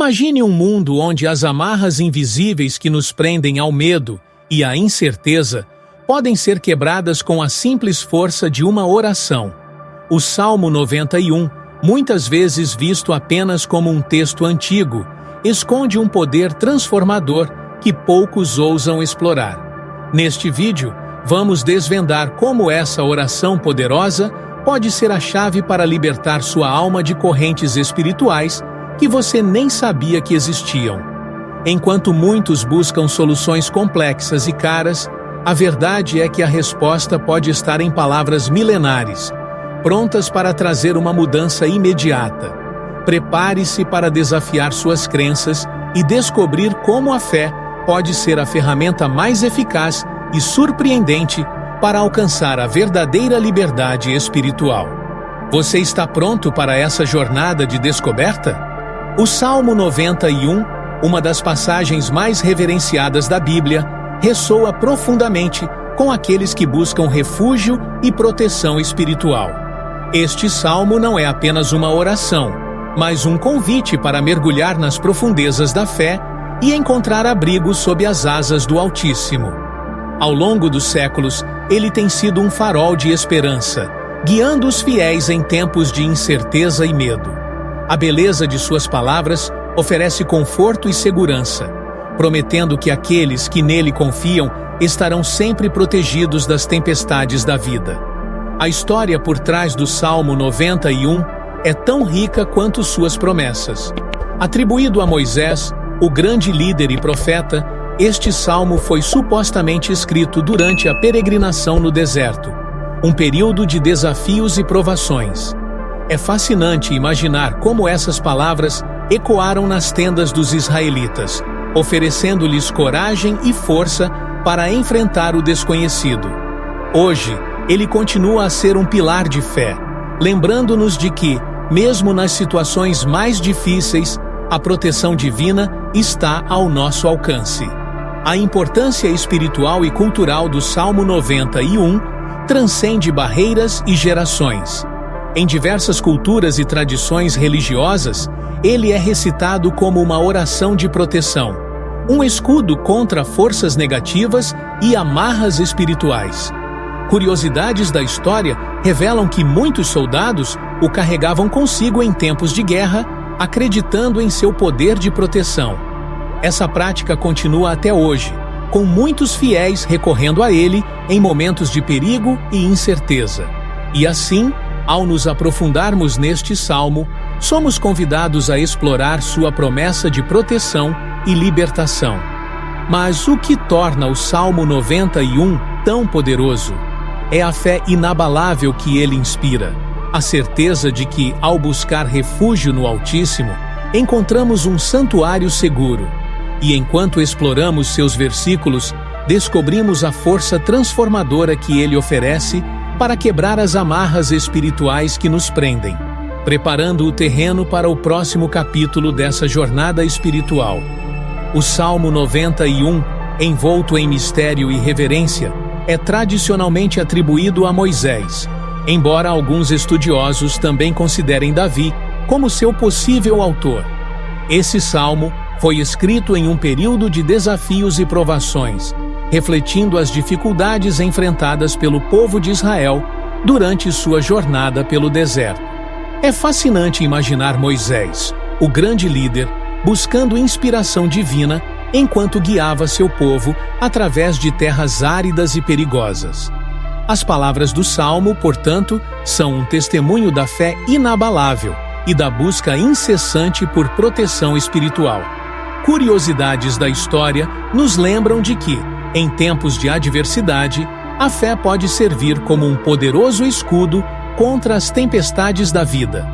Imagine um mundo onde as amarras invisíveis que nos prendem ao medo e à incerteza podem ser quebradas com a simples força de uma oração. O Salmo 91, muitas vezes visto apenas como um texto antigo, esconde um poder transformador que poucos ousam explorar. Neste vídeo, vamos desvendar como essa oração poderosa pode ser a chave para libertar sua alma de correntes espirituais que você nem sabia que existiam. Enquanto muitos buscam soluções complexas e caras, a verdade é que a resposta pode estar em palavras milenares, prontas para trazer uma mudança imediata. Prepare-se para desafiar suas crenças e descobrir como a fé pode ser a ferramenta mais eficaz e surpreendente para alcançar a verdadeira liberdade espiritual. Você está pronto para essa jornada de descoberta? O Salmo 91, uma das passagens mais reverenciadas da Bíblia, ressoa profundamente com aqueles que buscam refúgio e proteção espiritual. Este salmo não é apenas uma oração, mas um convite para mergulhar nas profundezas da fé e encontrar abrigo sob as asas do Altíssimo. Ao longo dos séculos, ele tem sido um farol de esperança, guiando os fiéis em tempos de incerteza e medo. A beleza de suas palavras oferece conforto e segurança, prometendo que aqueles que nele confiam estarão sempre protegidos das tempestades da vida. A história por trás do Salmo 91 é tão rica quanto suas promessas. Atribuído a Moisés, o grande líder e profeta, este salmo foi supostamente escrito durante a peregrinação no deserto, um período de desafios e provações. É fascinante imaginar como essas palavras ecoaram nas tendas dos israelitas, oferecendo-lhes coragem e força para enfrentar o desconhecido. Hoje, ele continua a ser um pilar de fé, lembrando-nos de que, mesmo nas situações mais difíceis, a proteção divina está ao nosso alcance. A importância espiritual e cultural do Salmo 91 transcende barreiras e gerações. Em diversas culturas e tradições religiosas, ele é recitado como uma oração de proteção, um escudo contra forças negativas e amarras espirituais. Curiosidades da história revelam que muitos soldados o carregavam consigo em tempos de guerra, acreditando em seu poder de proteção. Essa prática continua até hoje, com muitos fiéis recorrendo a ele em momentos de perigo e incerteza. E assim, ao nos aprofundarmos neste salmo, somos convidados a explorar sua promessa de proteção e libertação. Mas o que torna o Salmo 91 tão poderoso? É a fé inabalável que ele inspira, a certeza de que, ao buscar refúgio no Altíssimo, encontramos um santuário seguro. E enquanto exploramos seus versículos, descobrimos a força transformadora que ele oferece para quebrar as amarras espirituais que nos prendem, preparando o terreno para o próximo capítulo dessa jornada espiritual. O Salmo 91, envolto em mistério e reverência, é tradicionalmente atribuído a Moisés, embora alguns estudiosos também considerem Davi como seu possível autor. Esse salmo foi escrito em um período de desafios e provações, refletindo as dificuldades enfrentadas pelo povo de Israel durante sua jornada pelo deserto. É fascinante imaginar Moisés, o grande líder, buscando inspiração divina enquanto guiava seu povo através de terras áridas e perigosas. As palavras do Salmo, portanto, são um testemunho da fé inabalável e da busca incessante por proteção espiritual. Curiosidades da história nos lembram de que, em tempos de adversidade, a fé pode servir como um poderoso escudo contra as tempestades da vida.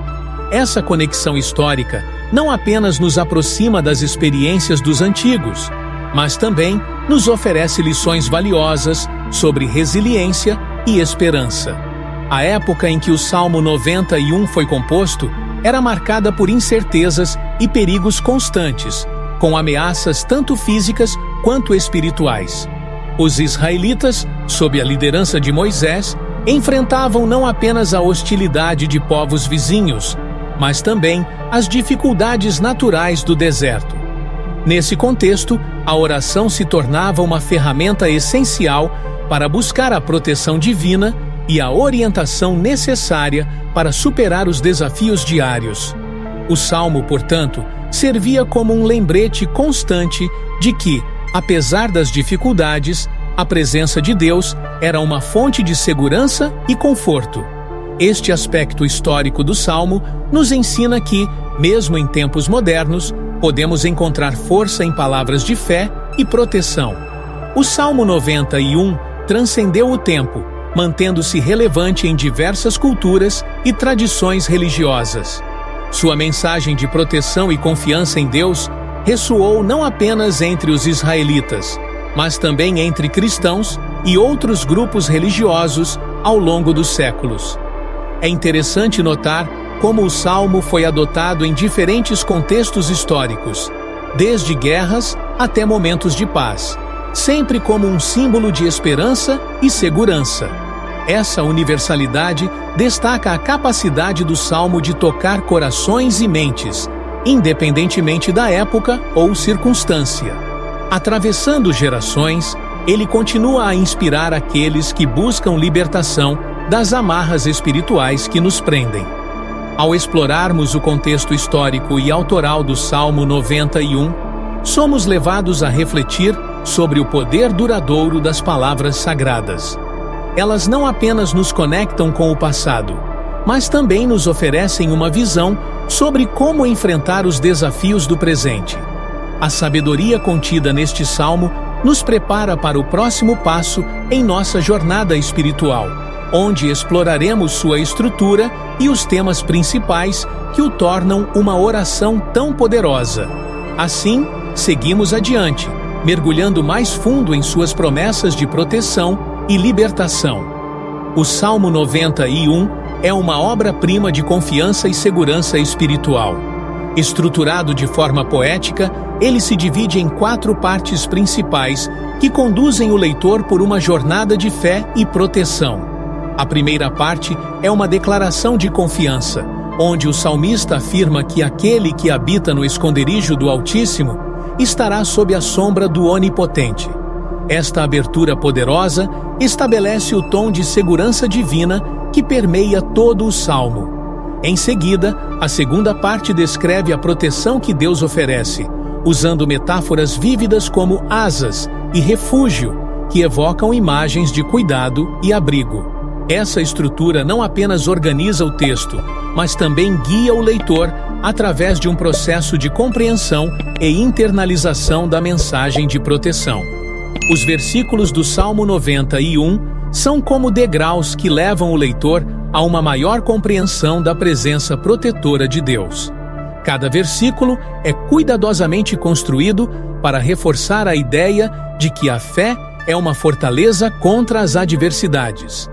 Essa conexão histórica não apenas nos aproxima das experiências dos antigos, mas também nos oferece lições valiosas sobre resiliência e esperança. A época em que o Salmo 91 foi composto era marcada por incertezas e perigos constantes, com ameaças tanto físicas quanto espirituais. Os israelitas, sob a liderança de Moisés, enfrentavam não apenas a hostilidade de povos vizinhos, mas também as dificuldades naturais do deserto. Nesse contexto, a oração se tornava uma ferramenta essencial para buscar a proteção divina e a orientação necessária para superar os desafios diários. O salmo, portanto, servia como um lembrete constante de que, apesar das dificuldades, a presença de Deus era uma fonte de segurança e conforto. Este aspecto histórico do salmo nos ensina que, mesmo em tempos modernos, podemos encontrar força em palavras de fé e proteção. O Salmo 91 transcendeu o tempo, mantendo-se relevante em diversas culturas e tradições religiosas. Sua mensagem de proteção e confiança em Deus ressoou não apenas entre os israelitas, mas também entre cristãos e outros grupos religiosos ao longo dos séculos. É interessante notar como o Salmo foi adotado em diferentes contextos históricos, desde guerras até momentos de paz, sempre como um símbolo de esperança e segurança. Essa universalidade destaca a capacidade do Salmo de tocar corações e mentes, independentemente da época ou circunstância. Atravessando gerações, ele continua a inspirar aqueles que buscam libertação das amarras espirituais que nos prendem. Ao explorarmos o contexto histórico e autoral do Salmo 91, somos levados a refletir sobre o poder duradouro das palavras sagradas. Elas não apenas nos conectam com o passado, mas também nos oferecem uma visão sobre como enfrentar os desafios do presente. A sabedoria contida neste salmo nos prepara para o próximo passo em nossa jornada espiritual, onde exploraremos sua estrutura e os temas principais que o tornam uma oração tão poderosa. Assim, seguimos adiante, mergulhando mais fundo em suas promessas de proteção e libertação. O Salmo 91 é uma obra-prima de confiança e segurança espiritual. Estruturado de forma poética, ele se divide em 4 partes principais que conduzem o leitor por uma jornada de fé e proteção. A primeira parte é uma declaração de confiança, onde o salmista afirma que aquele que habita no esconderijo do Altíssimo estará sob a sombra do Onipotente. Esta abertura poderosa estabelece o tom de segurança divina que permeia todo o salmo. Em seguida, a segunda parte descreve a proteção que Deus oferece, usando metáforas vívidas como asas e refúgio, que evocam imagens de cuidado e abrigo. Essa estrutura não apenas organiza o texto, mas também guia o leitor através de um processo de compreensão e internalização da mensagem de proteção. Os versículos do Salmo 91 são como degraus que levam o leitor a uma maior compreensão da presença protetora de Deus. Cada versículo é cuidadosamente construído para reforçar a ideia de que a fé é uma fortaleza contra as adversidades.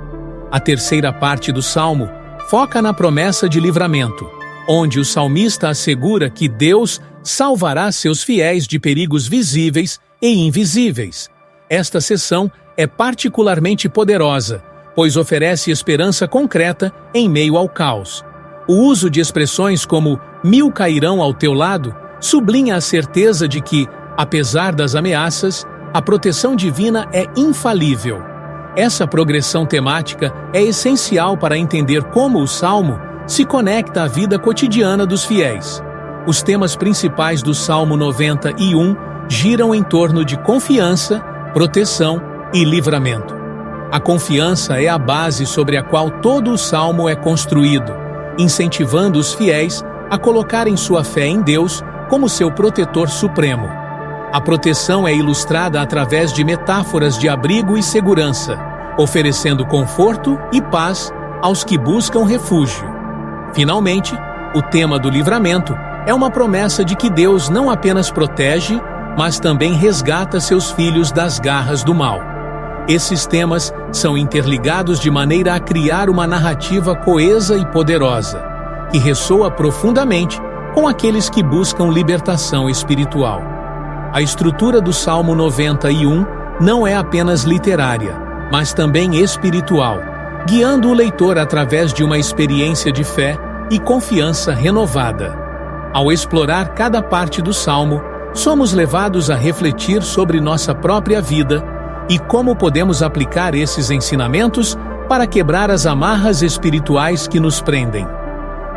A terceira parte do Salmo foca na promessa de livramento, onde o salmista assegura que Deus salvará seus fiéis de perigos visíveis e invisíveis. Esta seção é particularmente poderosa, pois oferece esperança concreta em meio ao caos. O uso de expressões como "mil cairão ao teu lado" sublinha a certeza de que, apesar das ameaças, a proteção divina é infalível. Essa progressão temática é essencial para entender como o Salmo se conecta à vida cotidiana dos fiéis. Os temas principais do Salmo 91 giram em torno de confiança, proteção e livramento. A confiança é a base sobre a qual todo o Salmo é construído, incentivando os fiéis a colocarem sua fé em Deus como seu protetor supremo. A proteção é ilustrada através de metáforas de abrigo e segurança, oferecendo conforto e paz aos que buscam refúgio. Finalmente, o tema do livramento é uma promessa de que Deus não apenas protege, mas também resgata seus filhos das garras do mal. Esses temas são interligados de maneira a criar uma narrativa coesa e poderosa, que ressoa profundamente com aqueles que buscam libertação espiritual. A estrutura do Salmo 91 não é apenas literária, mas também espiritual, guiando o leitor através de uma experiência de fé e confiança renovada. Ao explorar cada parte do Salmo, somos levados a refletir sobre nossa própria vida e como podemos aplicar esses ensinamentos para quebrar as amarras espirituais que nos prendem.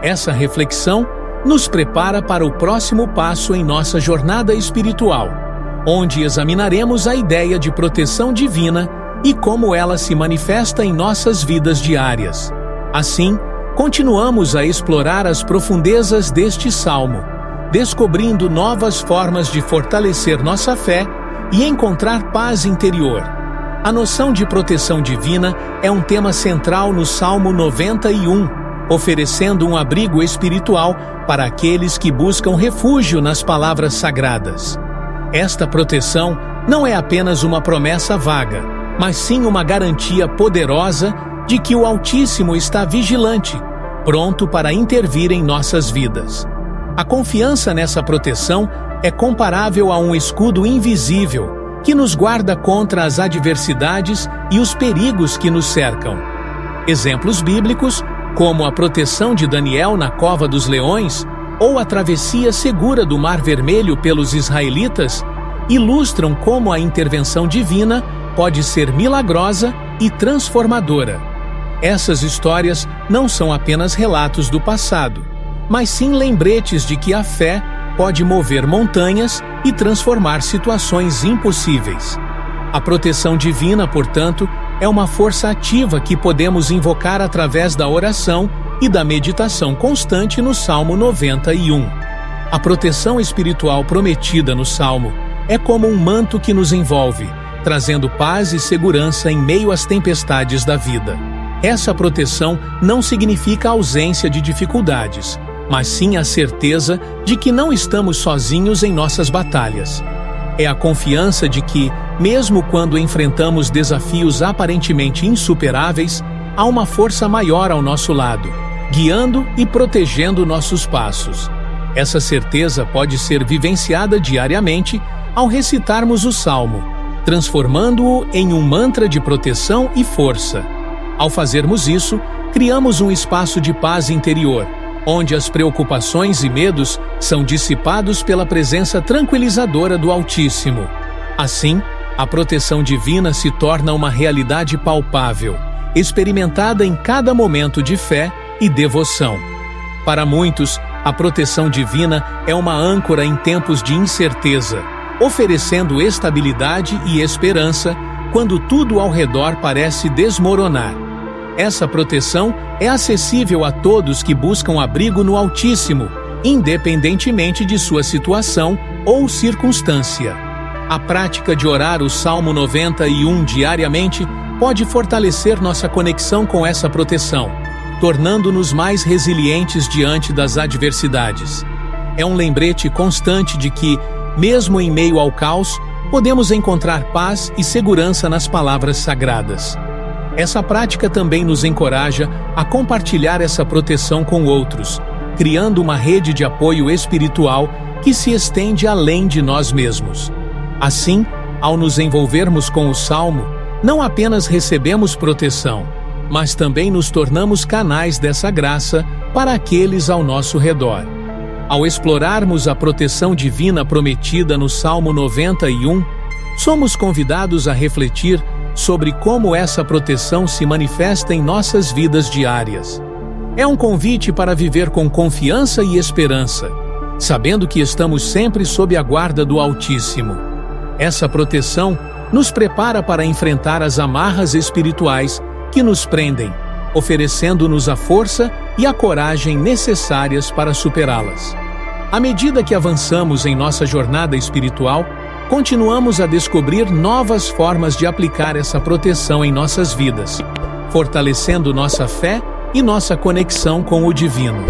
Essa reflexão nos prepara para o próximo passo em nossa jornada espiritual, onde examinaremos a ideia de proteção divina e como ela se manifesta em nossas vidas diárias. Assim, continuamos a explorar as profundezas deste salmo, descobrindo novas formas de fortalecer nossa fé e encontrar paz interior. A noção de proteção divina é um tema central no Salmo 91, oferecendo um abrigo espiritual para aqueles que buscam refúgio nas palavras sagradas. Esta proteção não é apenas uma promessa vaga, mas sim uma garantia poderosa de que o Altíssimo está vigilante, pronto para intervir em nossas vidas. A confiança nessa proteção é comparável a um escudo invisível que nos guarda contra as adversidades e os perigos que nos cercam. Exemplos bíblicos, como a proteção de Daniel na cova dos leões ou a travessia segura do Mar Vermelho pelos israelitas, ilustram como a intervenção divina pode ser milagrosa e transformadora. Essas histórias não são apenas relatos do passado, mas sim lembretes de que a fé pode mover montanhas e transformar situações impossíveis. A proteção divina, portanto, é uma força ativa que podemos invocar através da oração e da meditação constante no Salmo 91. A proteção espiritual prometida no Salmo é como um manto que nos envolve, trazendo paz e segurança em meio às tempestades da vida. Essa proteção não significa ausência de dificuldades, mas sim a certeza de que não estamos sozinhos em nossas batalhas. É a confiança de que, mesmo quando enfrentamos desafios aparentemente insuperáveis, há uma força maior ao nosso lado, guiando e protegendo nossos passos. Essa certeza pode ser vivenciada diariamente ao recitarmos o Salmo, transformando-o em um mantra de proteção e força. Ao fazermos isso, criamos um espaço de paz interior, onde as preocupações e medos são dissipados pela presença tranquilizadora do Altíssimo. Assim, a proteção divina se torna uma realidade palpável, experimentada em cada momento de fé e devoção. Para muitos, a proteção divina é uma âncora em tempos de incerteza, oferecendo estabilidade e esperança quando tudo ao redor parece desmoronar. Essa proteção é acessível a todos que buscam abrigo no Altíssimo, independentemente de sua situação ou circunstância. A prática de orar o Salmo 91 diariamente pode fortalecer nossa conexão com essa proteção, tornando-nos mais resilientes diante das adversidades. É um lembrete constante de que, mesmo em meio ao caos, podemos encontrar paz e segurança nas palavras sagradas. Essa prática também nos encoraja a compartilhar essa proteção com outros, criando uma rede de apoio espiritual que se estende além de nós mesmos. Assim, ao nos envolvermos com o Salmo, não apenas recebemos proteção, mas também nos tornamos canais dessa graça para aqueles ao nosso redor. Ao explorarmos a proteção divina prometida no Salmo 91, somos convidados a refletir sobre como essa proteção se manifesta em nossas vidas diárias. É um convite para viver com confiança e esperança, sabendo que estamos sempre sob a guarda do Altíssimo. Essa proteção nos prepara para enfrentar as amarras espirituais que nos prendem, oferecendo-nos a força e a coragem necessárias para superá-las. À medida que avançamos em nossa jornada espiritual, continuamos a descobrir novas formas de aplicar essa proteção em nossas vidas, fortalecendo nossa fé e nossa conexão com o divino.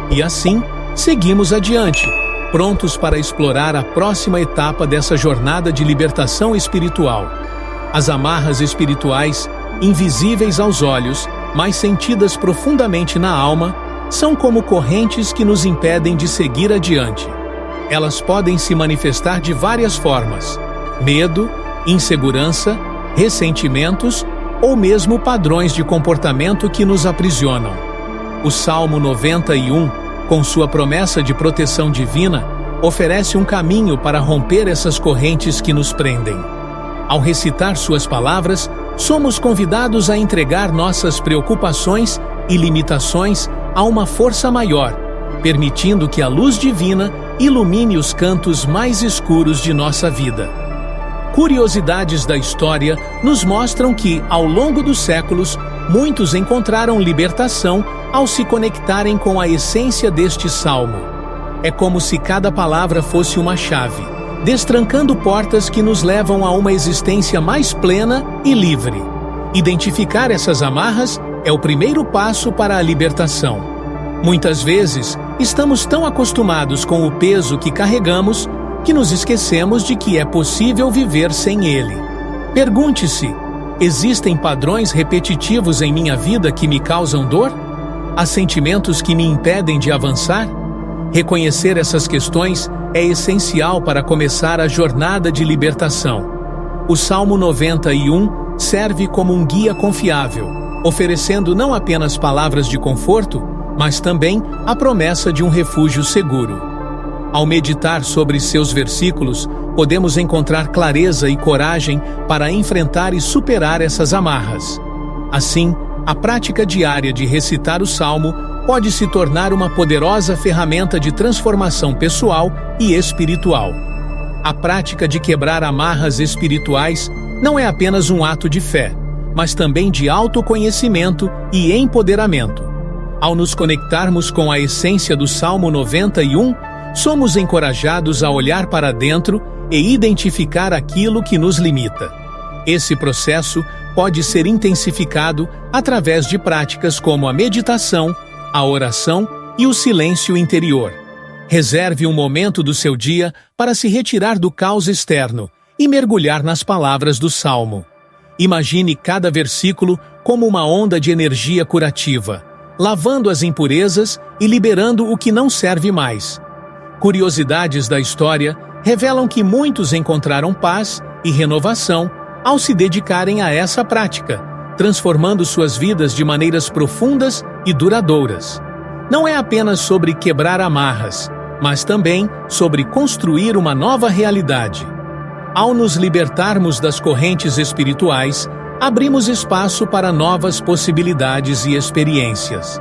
E assim, seguimos adiante, prontos para explorar a próxima etapa dessa jornada de libertação espiritual. As amarras espirituais, invisíveis aos olhos, mas sentidas profundamente na alma, são como correntes que nos impedem de seguir adiante. Elas podem se manifestar de várias formas: medo, insegurança, ressentimentos ou mesmo padrões de comportamento que nos aprisionam. O Salmo 91, com sua promessa de proteção divina, oferece um caminho para romper essas correntes que nos prendem. Ao recitar suas palavras, somos convidados a entregar nossas preocupações e limitações a uma força maior, permitindo que a luz divina ilumine os cantos mais escuros de nossa vida. Curiosidades da história nos mostram que, ao longo dos séculos, muitos encontraram libertação ao se conectarem com a essência deste salmo. É como se cada palavra fosse uma chave, destrancando portas que nos levam a uma existência mais plena e livre. Identificar essas amarras é o primeiro passo para a libertação. Muitas vezes, estamos tão acostumados com o peso que carregamos que nos esquecemos de que é possível viver sem ele. Pergunte-se: existem padrões repetitivos em minha vida que me causam dor? Há sentimentos que me impedem de avançar? Reconhecer essas questões é essencial para começar a jornada de libertação. O Salmo 91 serve como um guia confiável, oferecendo não apenas palavras de conforto, mas também a promessa de um refúgio seguro. Ao meditar sobre seus versículos, podemos encontrar clareza e coragem para enfrentar e superar essas amarras. Assim, a prática diária de recitar o Salmo pode se tornar uma poderosa ferramenta de transformação pessoal e espiritual. A prática de quebrar amarras espirituais não é apenas um ato de fé, mas também de autoconhecimento e empoderamento. Ao nos conectarmos com a essência do Salmo 91, somos encorajados a olhar para dentro e identificar aquilo que nos limita. Esse processo pode ser intensificado através de práticas como a meditação, a oração e o silêncio interior. Reserve um momento do seu dia para se retirar do caos externo e mergulhar nas palavras do Salmo. Imagine cada versículo como uma onda de energia curativa, lavando as impurezas e liberando o que não serve mais. Curiosidades da história revelam que muitos encontraram paz e renovação ao se dedicarem a essa prática, transformando suas vidas de maneiras profundas e duradouras. Não é apenas sobre quebrar amarras, mas também sobre construir uma nova realidade. Ao nos libertarmos das correntes espirituais, abrimos espaço para novas possibilidades e experiências.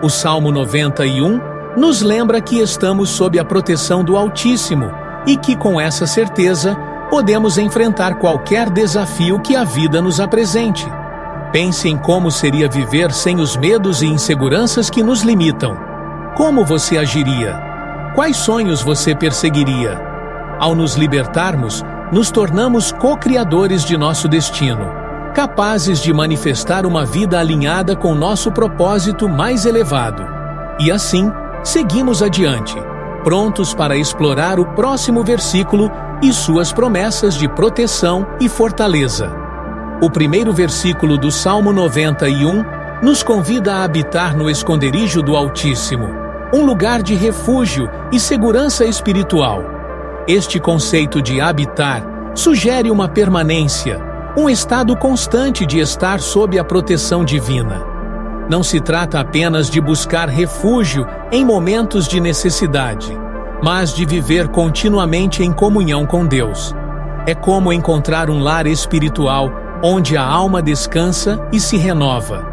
O Salmo 91 nos lembra que estamos sob a proteção do Altíssimo e que, com essa certeza, podemos enfrentar qualquer desafio que a vida nos apresente. Pense em como seria viver sem os medos e inseguranças que nos limitam. Como você agiria? Quais sonhos você perseguiria? Ao nos libertarmos, nos tornamos co-criadores de nosso destino, capazes de manifestar uma vida alinhada com nosso propósito mais elevado. E assim, seguimos adiante, prontos para explorar o próximo versículo e suas promessas de proteção e fortaleza. O primeiro versículo do Salmo 91 nos convida a habitar no esconderijo do Altíssimo, um lugar de refúgio e segurança espiritual. Este conceito de habitar sugere uma permanência, um estado constante de estar sob a proteção divina. Não se trata apenas de buscar refúgio em momentos de necessidade, mas de viver continuamente em comunhão com Deus. É como encontrar um lar espiritual onde a alma descansa e se renova.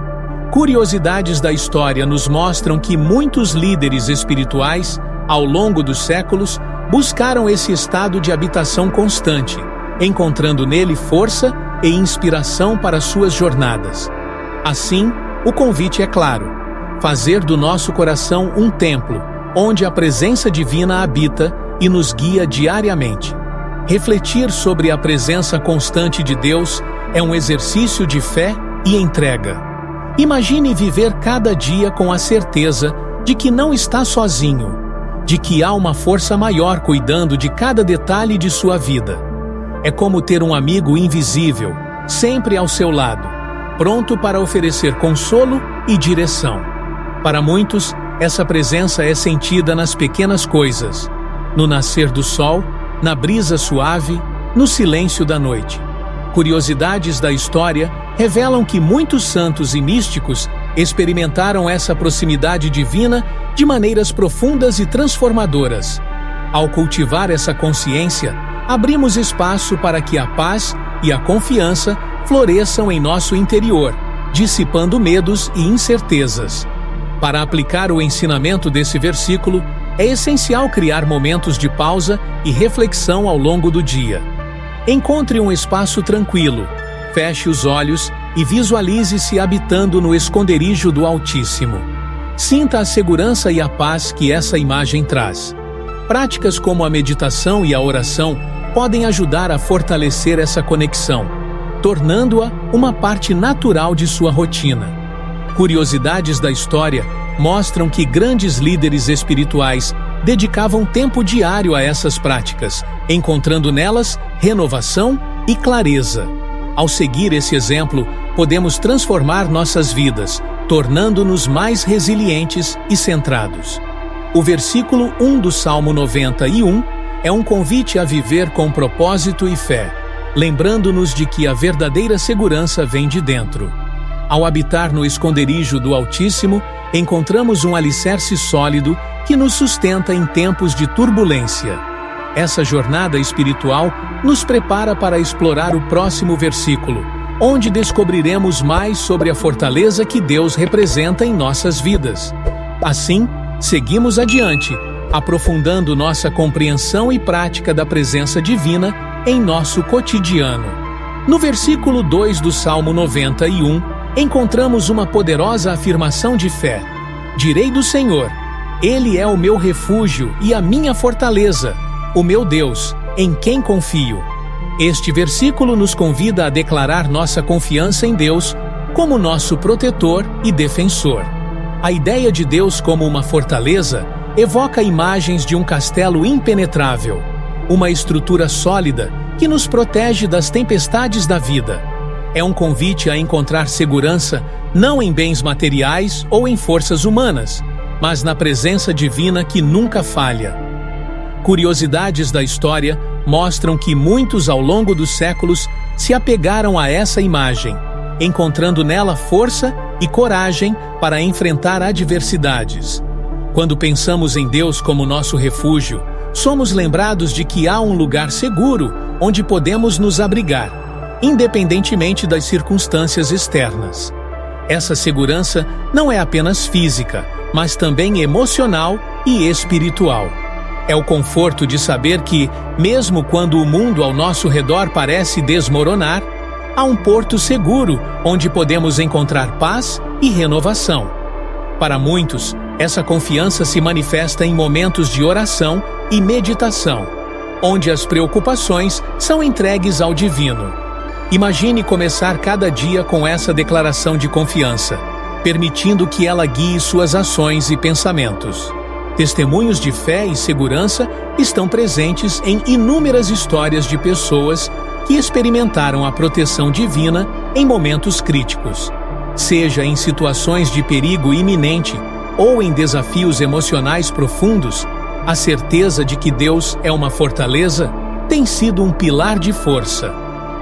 Curiosidades da história nos mostram que muitos líderes espirituais, ao longo dos séculos, buscaram esse estado de habitação constante, encontrando nele força e inspiração para suas jornadas. Assim, o convite é claro: fazer do nosso coração um templo, onde a presença divina habita e nos guia diariamente. Refletir sobre a presença constante de Deus é um exercício de fé e entrega. Imagine viver cada dia com a certeza de que não está sozinho, de que há uma força maior cuidando de cada detalhe de sua vida. É como ter um amigo invisível, sempre ao seu lado, pronto para oferecer consolo e direção. Para muitos, essa presença é sentida nas pequenas coisas, no nascer do sol, na brisa suave, no silêncio da noite. Curiosidades da história revelam que muitos santos e místicos experimentaram essa proximidade divina de maneiras profundas e transformadoras. Ao cultivar essa consciência, abrimos espaço para que a paz e a confiança floresçam em nosso interior, dissipando medos e incertezas. Para aplicar o ensinamento desse versículo, é essencial criar momentos de pausa e reflexão ao longo do dia. Encontre um espaço tranquilo, feche os olhos e visualize-se habitando no esconderijo do Altíssimo. Sinta a segurança e a paz que essa imagem traz. Práticas como a meditação e a oração podem ajudar a fortalecer essa conexão, tornando-a uma parte natural de sua rotina. Curiosidades da história mostram que grandes líderes espirituais dedicavam tempo diário a essas práticas, encontrando nelas renovação e clareza. Ao seguir esse exemplo, podemos transformar nossas vidas, tornando-nos mais resilientes e centrados. O versículo 1 do Salmo 91 é um convite a viver com propósito e fé, lembrando-nos de que a verdadeira segurança vem de dentro. Ao habitar no esconderijo do Altíssimo, encontramos um alicerce sólido que nos sustenta em tempos de turbulência. Essa jornada espiritual nos prepara para explorar o próximo versículo, onde descobriremos mais sobre a fortaleza que Deus representa em nossas vidas. Assim, seguimos adiante, aprofundando nossa compreensão e prática da presença divina em nosso cotidiano. No versículo 2 do Salmo 91, encontramos uma poderosa afirmação de fé. Direi do Senhor: Ele é o meu refúgio e a minha fortaleza, o meu Deus, em quem confio. Este versículo nos convida a declarar nossa confiança em Deus como nosso protetor e defensor. A ideia de Deus como uma fortaleza evoca imagens de um castelo impenetrável, uma estrutura sólida que nos protege das tempestades da vida. É um convite a encontrar segurança não em bens materiais ou em forças humanas, mas na presença divina que nunca falha. Curiosidades da história mostram que muitos ao longo dos séculos se apegaram a essa imagem, encontrando nela força e coragem para enfrentar adversidades. Quando pensamos em Deus como nosso refúgio, somos lembrados de que há um lugar seguro onde podemos nos abrigar, independentemente das circunstâncias externas. Essa segurança não é apenas física, mas também emocional e espiritual. É o conforto de saber que, mesmo quando o mundo ao nosso redor parece desmoronar, há um porto seguro onde podemos encontrar paz e renovação. Para muitos, essa confiança se manifesta em momentos de oração e meditação, onde as preocupações são entregues ao divino. Imagine começar cada dia com essa declaração de confiança, permitindo que ela guie suas ações e pensamentos. Testemunhos de fé e segurança estão presentes em inúmeras histórias de pessoas que experimentaram a proteção divina em momentos críticos. Seja em situações de perigo iminente ou em desafios emocionais profundos, a certeza de que Deus é uma fortaleza tem sido um pilar de força.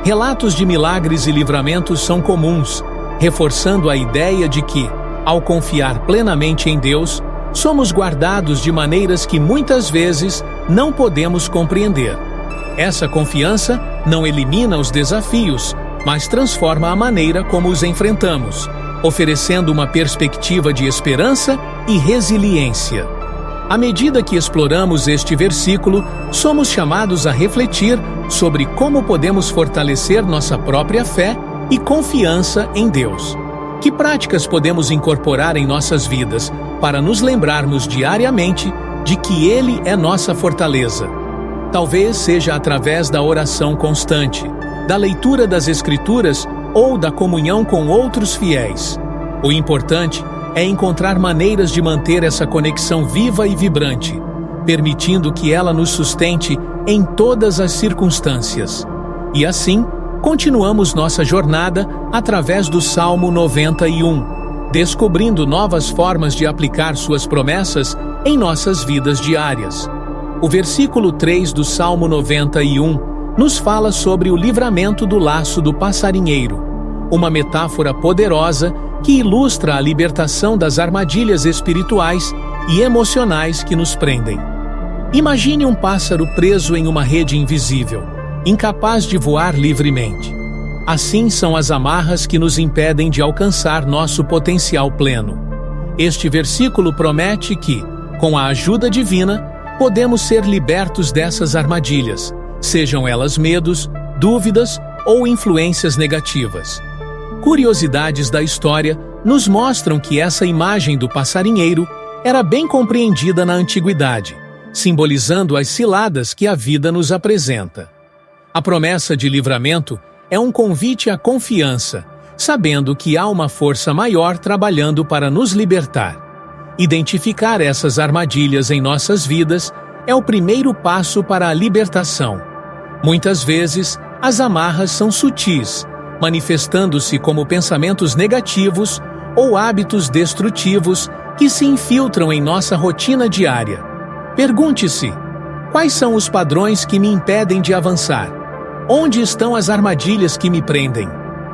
Relatos de milagres e livramentos são comuns, reforçando a ideia de que, ao confiar plenamente em Deus, somos guardados de maneiras que muitas vezes não podemos compreender. Essa confiança não elimina os desafios, mas transforma a maneira como os enfrentamos, oferecendo uma perspectiva de esperança e resiliência. À medida que exploramos este versículo, somos chamados a refletir sobre como podemos fortalecer nossa própria fé e confiança em Deus. Que práticas podemos incorporar em nossas vidas para nos lembrarmos diariamente de que Ele é nossa fortaleza? Talvez seja através da oração constante, da leitura das Escrituras ou da comunhão com outros fiéis. O importante é encontrar maneiras de manter essa conexão viva e vibrante, permitindo que ela nos sustente em todas as circunstâncias. E assim, continuamos nossa jornada através do Salmo 91, descobrindo novas formas de aplicar suas promessas em nossas vidas diárias. O versículo 3 do Salmo 91 nos fala sobre o livramento do laço do passarinheiro, uma metáfora poderosa que ilustra a libertação das armadilhas espirituais e emocionais que nos prendem. Imagine um pássaro preso em uma rede invisível, incapaz de voar livremente. Assim são as amarras que nos impedem de alcançar nosso potencial pleno. Este versículo promete que, com a ajuda divina, podemos ser libertos dessas armadilhas, sejam elas medos, dúvidas ou influências negativas. Curiosidades da história nos mostram que essa imagem do passarinheiro era bem compreendida na antiguidade, simbolizando as ciladas que a vida nos apresenta. A promessa de livramento é um convite à confiança, sabendo que há uma força maior trabalhando para nos libertar. Identificar essas armadilhas em nossas vidas é o primeiro passo para a libertação. Muitas vezes, as amarras são sutis, manifestando-se como pensamentos negativos ou hábitos destrutivos que se infiltram em nossa rotina diária. Pergunte-se: quais são os padrões que me impedem de avançar? Onde estão as armadilhas que me prendem?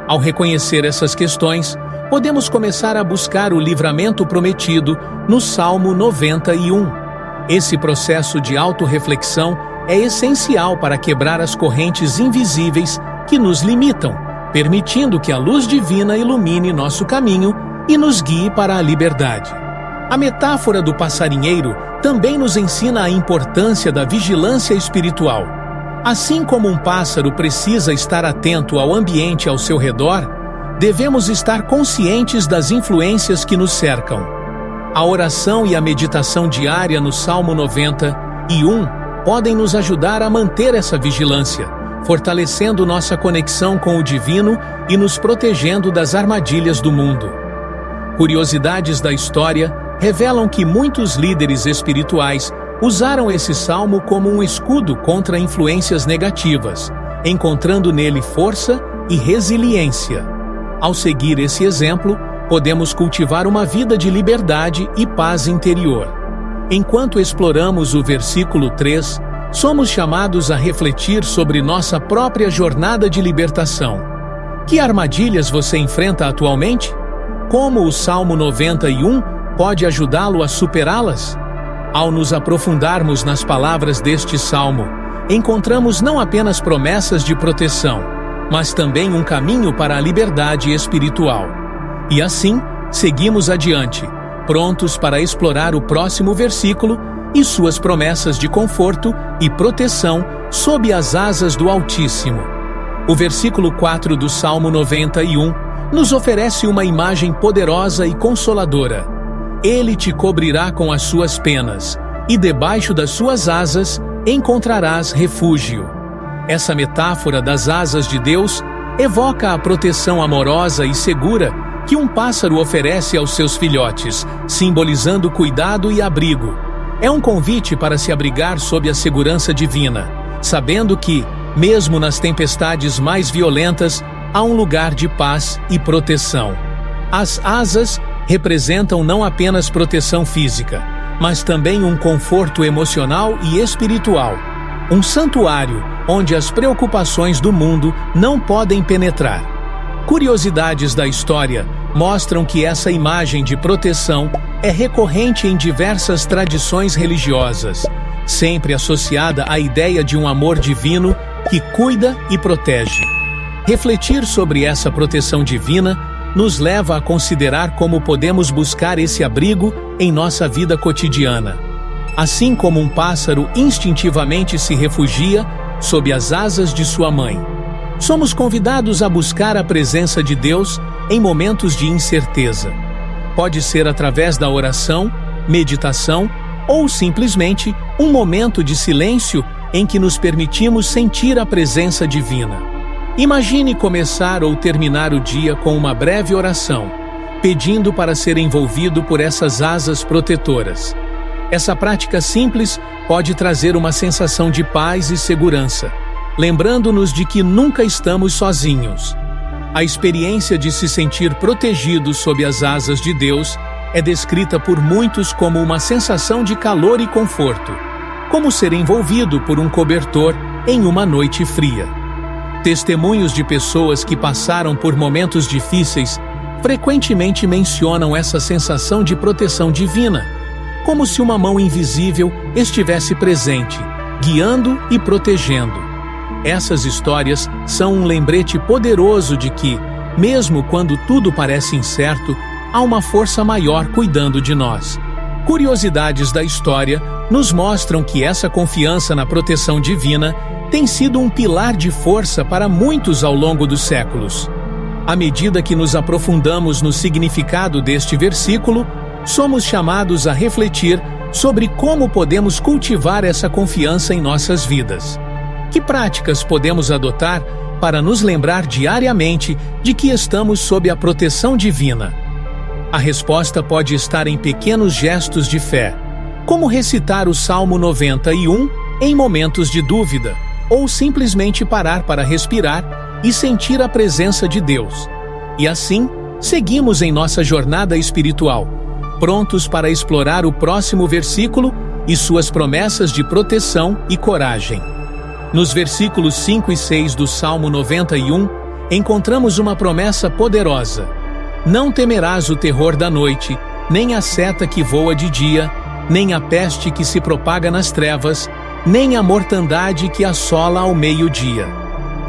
Ao reconhecer essas questões, podemos começar a buscar o livramento prometido no Salmo 91. Esse processo de autorreflexão é essencial para quebrar as correntes invisíveis que nos limitam, permitindo que a luz divina ilumine nosso caminho e nos guie para a liberdade. A metáfora do passarinheiro também nos ensina a importância da vigilância espiritual. Assim como um pássaro precisa estar atento ao ambiente ao seu redor, devemos estar conscientes das influências que nos cercam. A oração e a meditação diária no Salmo 91 podem nos ajudar a manter essa vigilância, fortalecendo nossa conexão com o divino e nos protegendo das armadilhas do mundo. Curiosidades da história revelam que muitos líderes espirituais usaram esse salmo como um escudo contra influências negativas, encontrando nele força e resiliência. Ao seguir esse exemplo, podemos cultivar uma vida de liberdade e paz interior. Enquanto exploramos o versículo 3, somos chamados a refletir sobre nossa própria jornada de libertação. Que armadilhas você enfrenta atualmente? Como o Salmo 91 pode ajudá-lo a superá-las? Ao nos aprofundarmos nas palavras deste salmo, encontramos não apenas promessas de proteção, mas também um caminho para a liberdade espiritual. E assim, seguimos adiante, prontos para explorar o próximo versículo e suas promessas de conforto e proteção sob as asas do Altíssimo. O versículo 4 do Salmo 91 nos oferece uma imagem poderosa e consoladora. Ele te cobrirá com as suas penas, e debaixo das suas asas encontrarás refúgio. Essa metáfora das asas de Deus evoca a proteção amorosa e segura que um pássaro oferece aos seus filhotes, simbolizando cuidado e abrigo. É um convite para se abrigar sob a segurança divina, sabendo que, mesmo nas tempestades mais violentas, há um lugar de paz e proteção. As asas representam não apenas proteção física, mas também um conforto emocional e espiritual. Um santuário onde as preocupações do mundo não podem penetrar. Curiosidades da história mostram que essa imagem de proteção é recorrente em diversas tradições religiosas, sempre associada à ideia de um amor divino que cuida e protege. Refletir sobre essa proteção divina nos leva a considerar como podemos buscar esse abrigo em nossa vida cotidiana. Assim como um pássaro instintivamente se refugia sob as asas de sua mãe, somos convidados a buscar a presença de Deus em momentos de incerteza. Pode ser através da oração, meditação ou simplesmente um momento de silêncio em que nos permitimos sentir a presença divina. Imagine começar ou terminar o dia com uma breve oração, pedindo para ser envolvido por essas asas protetoras. Essa prática simples pode trazer uma sensação de paz e segurança, lembrando-nos de que nunca estamos sozinhos. A experiência de se sentir protegido sob as asas de Deus é descrita por muitos como uma sensação de calor e conforto, como ser envolvido por um cobertor em uma noite fria. Testemunhos de pessoas que passaram por momentos difíceis frequentemente mencionam essa sensação de proteção divina, como se uma mão invisível estivesse presente, guiando e protegendo. Essas histórias são um lembrete poderoso de que, mesmo quando tudo parece incerto, há uma força maior cuidando de nós. Curiosidades da história nos mostram que essa confiança na proteção divina tem sido um pilar de força para muitos ao longo dos séculos. À medida que nos aprofundamos no significado deste versículo, somos chamados a refletir sobre como podemos cultivar essa confiança em nossas vidas. Que práticas podemos adotar para nos lembrar diariamente de que estamos sob a proteção divina? A resposta pode estar em pequenos gestos de fé, como recitar o Salmo 91 em momentos de dúvida, ou simplesmente parar para respirar e sentir a presença de Deus. E assim, seguimos em nossa jornada espiritual, prontos para explorar o próximo versículo e suas promessas de proteção e coragem. Nos versículos 5 e 6 do Salmo 91, encontramos uma promessa poderosa: não temerás o terror da noite, nem a seta que voa de dia, nem a peste que se propaga nas trevas, nem a mortandade que assola ao meio-dia.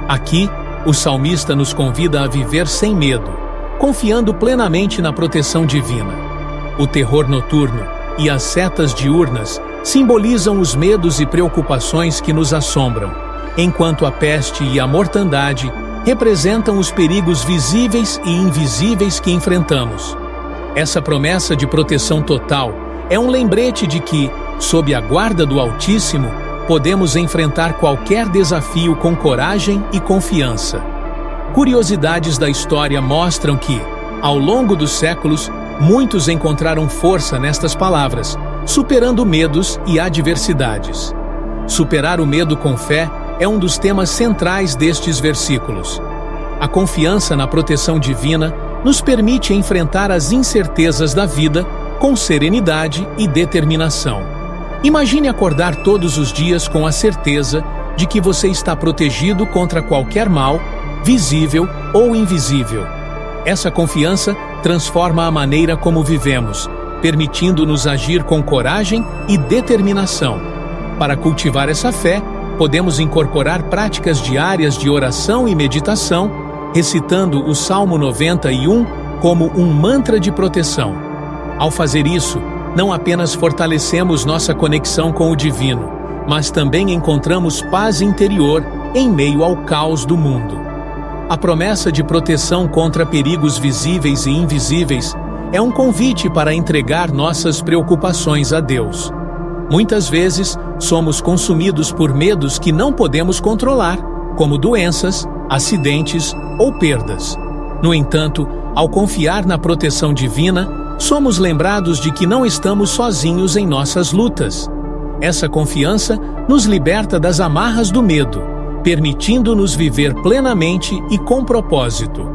Aqui, o salmista nos convida a viver sem medo, confiando plenamente na proteção divina. O terror noturno e as setas diurnas simbolizam os medos e preocupações que nos assombram, enquanto a peste e a mortandade representam os perigos visíveis e invisíveis que enfrentamos. Essa promessa de proteção total é um lembrete de que, sob a guarda do Altíssimo, podemos enfrentar qualquer desafio com coragem e confiança. Curiosidades da história mostram que, ao longo dos séculos, muitos encontraram força nestas palavras, superando medos e adversidades. Superar o medo com fé é um dos temas centrais destes versículos. A confiança na proteção divina nos permite enfrentar as incertezas da vida com serenidade e determinação. Imagine acordar todos os dias com a certeza de que você está protegido contra qualquer mal, visível ou invisível. Essa confiança transforma a maneira como vivemos, permitindo-nos agir com coragem e determinação. Para cultivar essa fé, podemos incorporar práticas diárias de oração e meditação, recitando o Salmo 91 como um mantra de proteção. Ao fazer isso, não apenas fortalecemos nossa conexão com o divino, mas também encontramos paz interior em meio ao caos do mundo. A promessa de proteção contra perigos visíveis e invisíveis é um convite para entregar nossas preocupações a Deus. Muitas vezes, somos consumidos por medos que não podemos controlar, como doenças, acidentes ou perdas. No entanto, ao confiar na proteção divina, somos lembrados de que não estamos sozinhos em nossas lutas. Essa confiança nos liberta das amarras do medo, permitindo-nos viver plenamente e com propósito.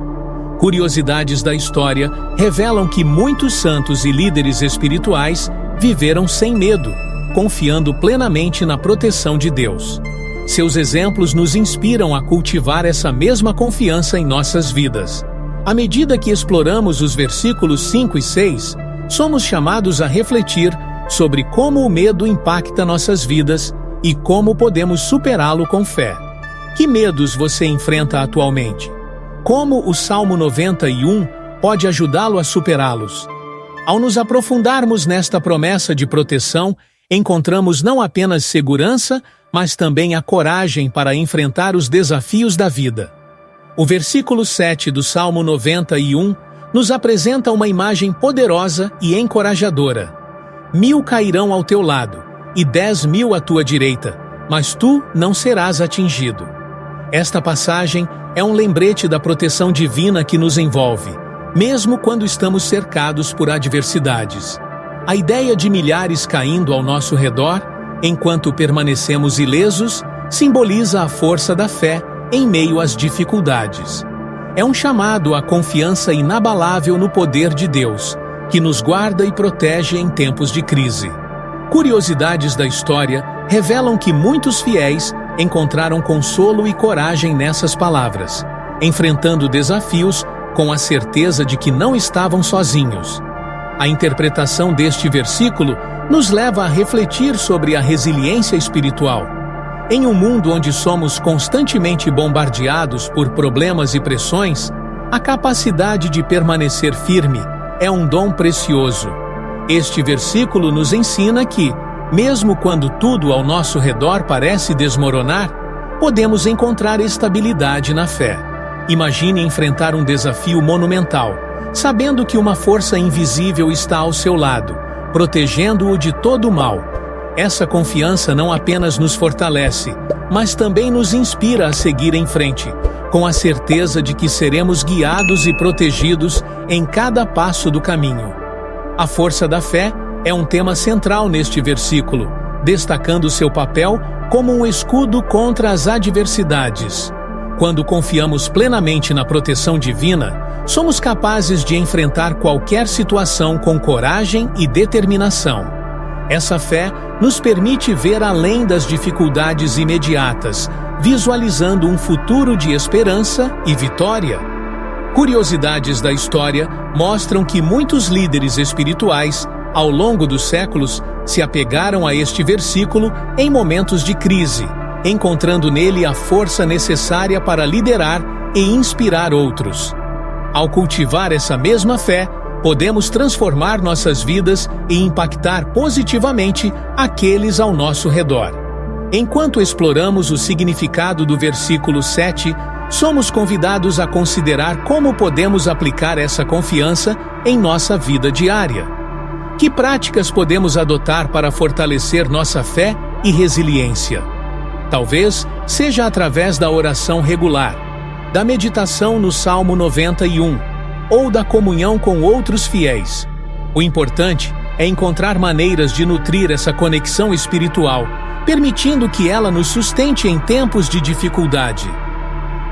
Curiosidades da história revelam que muitos santos e líderes espirituais viveram sem medo, confiando plenamente na proteção de Deus. Seus exemplos nos inspiram a cultivar essa mesma confiança em nossas vidas. À medida que exploramos os versículos 5 e 6, somos chamados a refletir sobre como o medo impacta nossas vidas e como podemos superá-lo com fé. Que medos você enfrenta atualmente? Como o Salmo 91 pode ajudá-lo a superá-los? Ao nos aprofundarmos nesta promessa de proteção, encontramos não apenas segurança, mas também a coragem para enfrentar os desafios da vida. O versículo 7 do Salmo 91 nos apresenta uma imagem poderosa e encorajadora. 1000 cairão ao teu lado, e 10.000 à tua direita, mas tu não serás atingido. Esta passagem é um lembrete da proteção divina que nos envolve, mesmo quando estamos cercados por adversidades. A ideia de milhares caindo ao nosso redor, enquanto permanecemos ilesos, simboliza a força da fé em meio às dificuldades. É um chamado à confiança inabalável no poder de Deus, que nos guarda e protege em tempos de crise. Curiosidades da história revelam que muitos fiéis encontraram consolo e coragem nessas palavras, enfrentando desafios com a certeza de que não estavam sozinhos. A interpretação deste versículo nos leva a refletir sobre a resiliência espiritual. Em um mundo onde somos constantemente bombardeados por problemas e pressões, a capacidade de permanecer firme é um dom precioso. Este versículo nos ensina que, mesmo quando tudo ao nosso redor parece desmoronar, podemos encontrar estabilidade na fé. Imagine enfrentar um desafio monumental, sabendo que uma força invisível está ao seu lado, protegendo-o de todo o mal. Essa confiança não apenas nos fortalece, mas também nos inspira a seguir em frente, com a certeza de que seremos guiados e protegidos em cada passo do caminho. A força da fé é um tema central neste versículo, destacando seu papel como um escudo contra as adversidades. Quando confiamos plenamente na proteção divina, somos capazes de enfrentar qualquer situação com coragem e determinação. Essa fé nos permite ver além das dificuldades imediatas, visualizando um futuro de esperança e vitória. Curiosidades da história mostram que muitos líderes espirituais, ao longo dos séculos, se apegaram a este versículo em momentos de crise, encontrando nele a força necessária para liderar e inspirar outros. Ao cultivar essa mesma fé, podemos transformar nossas vidas e impactar positivamente aqueles ao nosso redor. Enquanto exploramos o significado do versículo 7, somos convidados a considerar como podemos aplicar essa confiança em nossa vida diária. Que práticas podemos adotar para fortalecer nossa fé e resiliência? Talvez seja através da oração regular, da meditação no Salmo 91 ou da comunhão com outros fiéis. O importante é encontrar maneiras de nutrir essa conexão espiritual, permitindo que ela nos sustente em tempos de dificuldade.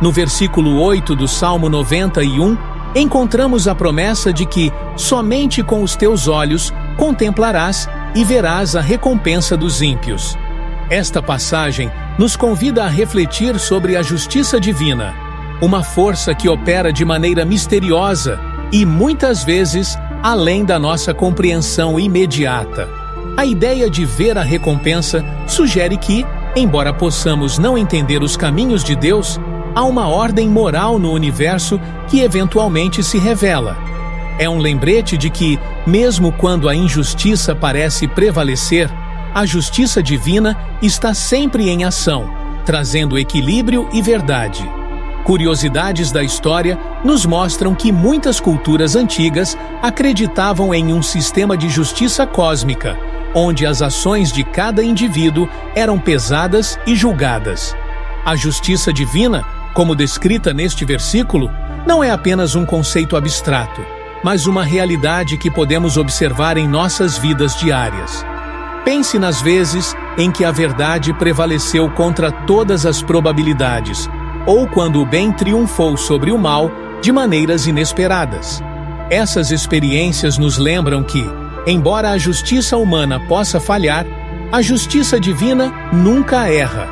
No versículo 8 do Salmo 91, encontramos a promessa de que somente com os teus olhos contemplarás e verás a recompensa dos ímpios. Esta passagem nos convida a refletir sobre a justiça divina, uma força que opera de maneira misteriosa e, muitas vezes, além da nossa compreensão imediata. A ideia de ver a recompensa sugere que, embora possamos não entender os caminhos de Deus, há uma ordem moral no universo que eventualmente se revela. É um lembrete de que, mesmo quando a injustiça parece prevalecer, a justiça divina está sempre em ação, trazendo equilíbrio e verdade. Curiosidades da história nos mostram que muitas culturas antigas acreditavam em um sistema de justiça cósmica, onde as ações de cada indivíduo eram pesadas e julgadas. A justiça divina, como descrita neste versículo, não é apenas um conceito abstrato, mas uma realidade que podemos observar em nossas vidas diárias. Pense nas vezes em que a verdade prevaleceu contra todas as probabilidades, ou quando o bem triunfou sobre o mal de maneiras inesperadas. Essas experiências nos lembram que, embora a justiça humana possa falhar, a justiça divina nunca erra.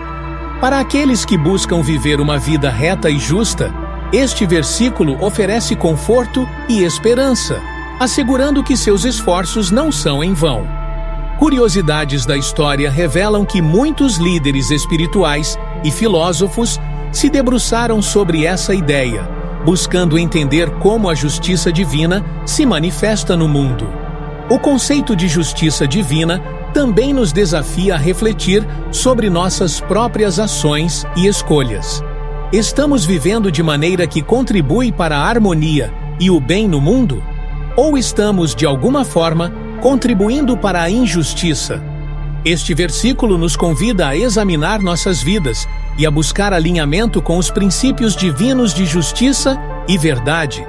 Para aqueles que buscam viver uma vida reta e justa, este versículo oferece conforto e esperança, assegurando que seus esforços não são em vão. Curiosidades da história revelam que muitos líderes espirituais e filósofos se debruçaram sobre essa ideia, buscando entender como a justiça divina se manifesta no mundo. O conceito de justiça divina também nos desafia a refletir sobre nossas próprias ações e escolhas. Estamos vivendo de maneira que contribui para a harmonia e o bem no mundo? Ou estamos, de alguma forma, contribuindo para a injustiça? Este versículo nos convida a examinar nossas vidas e a buscar alinhamento com os princípios divinos de justiça e verdade.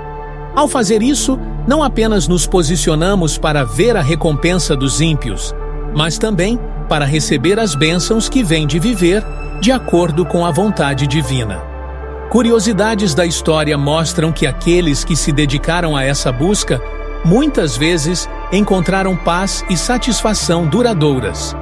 Ao fazer isso, não apenas nos posicionamos para ver a recompensa dos ímpios, mas também para receber as bênçãos que vêm de viver de acordo com a vontade divina. Curiosidades da história mostram que aqueles que se dedicaram a essa busca muitas vezes encontraram paz e satisfação duradouras.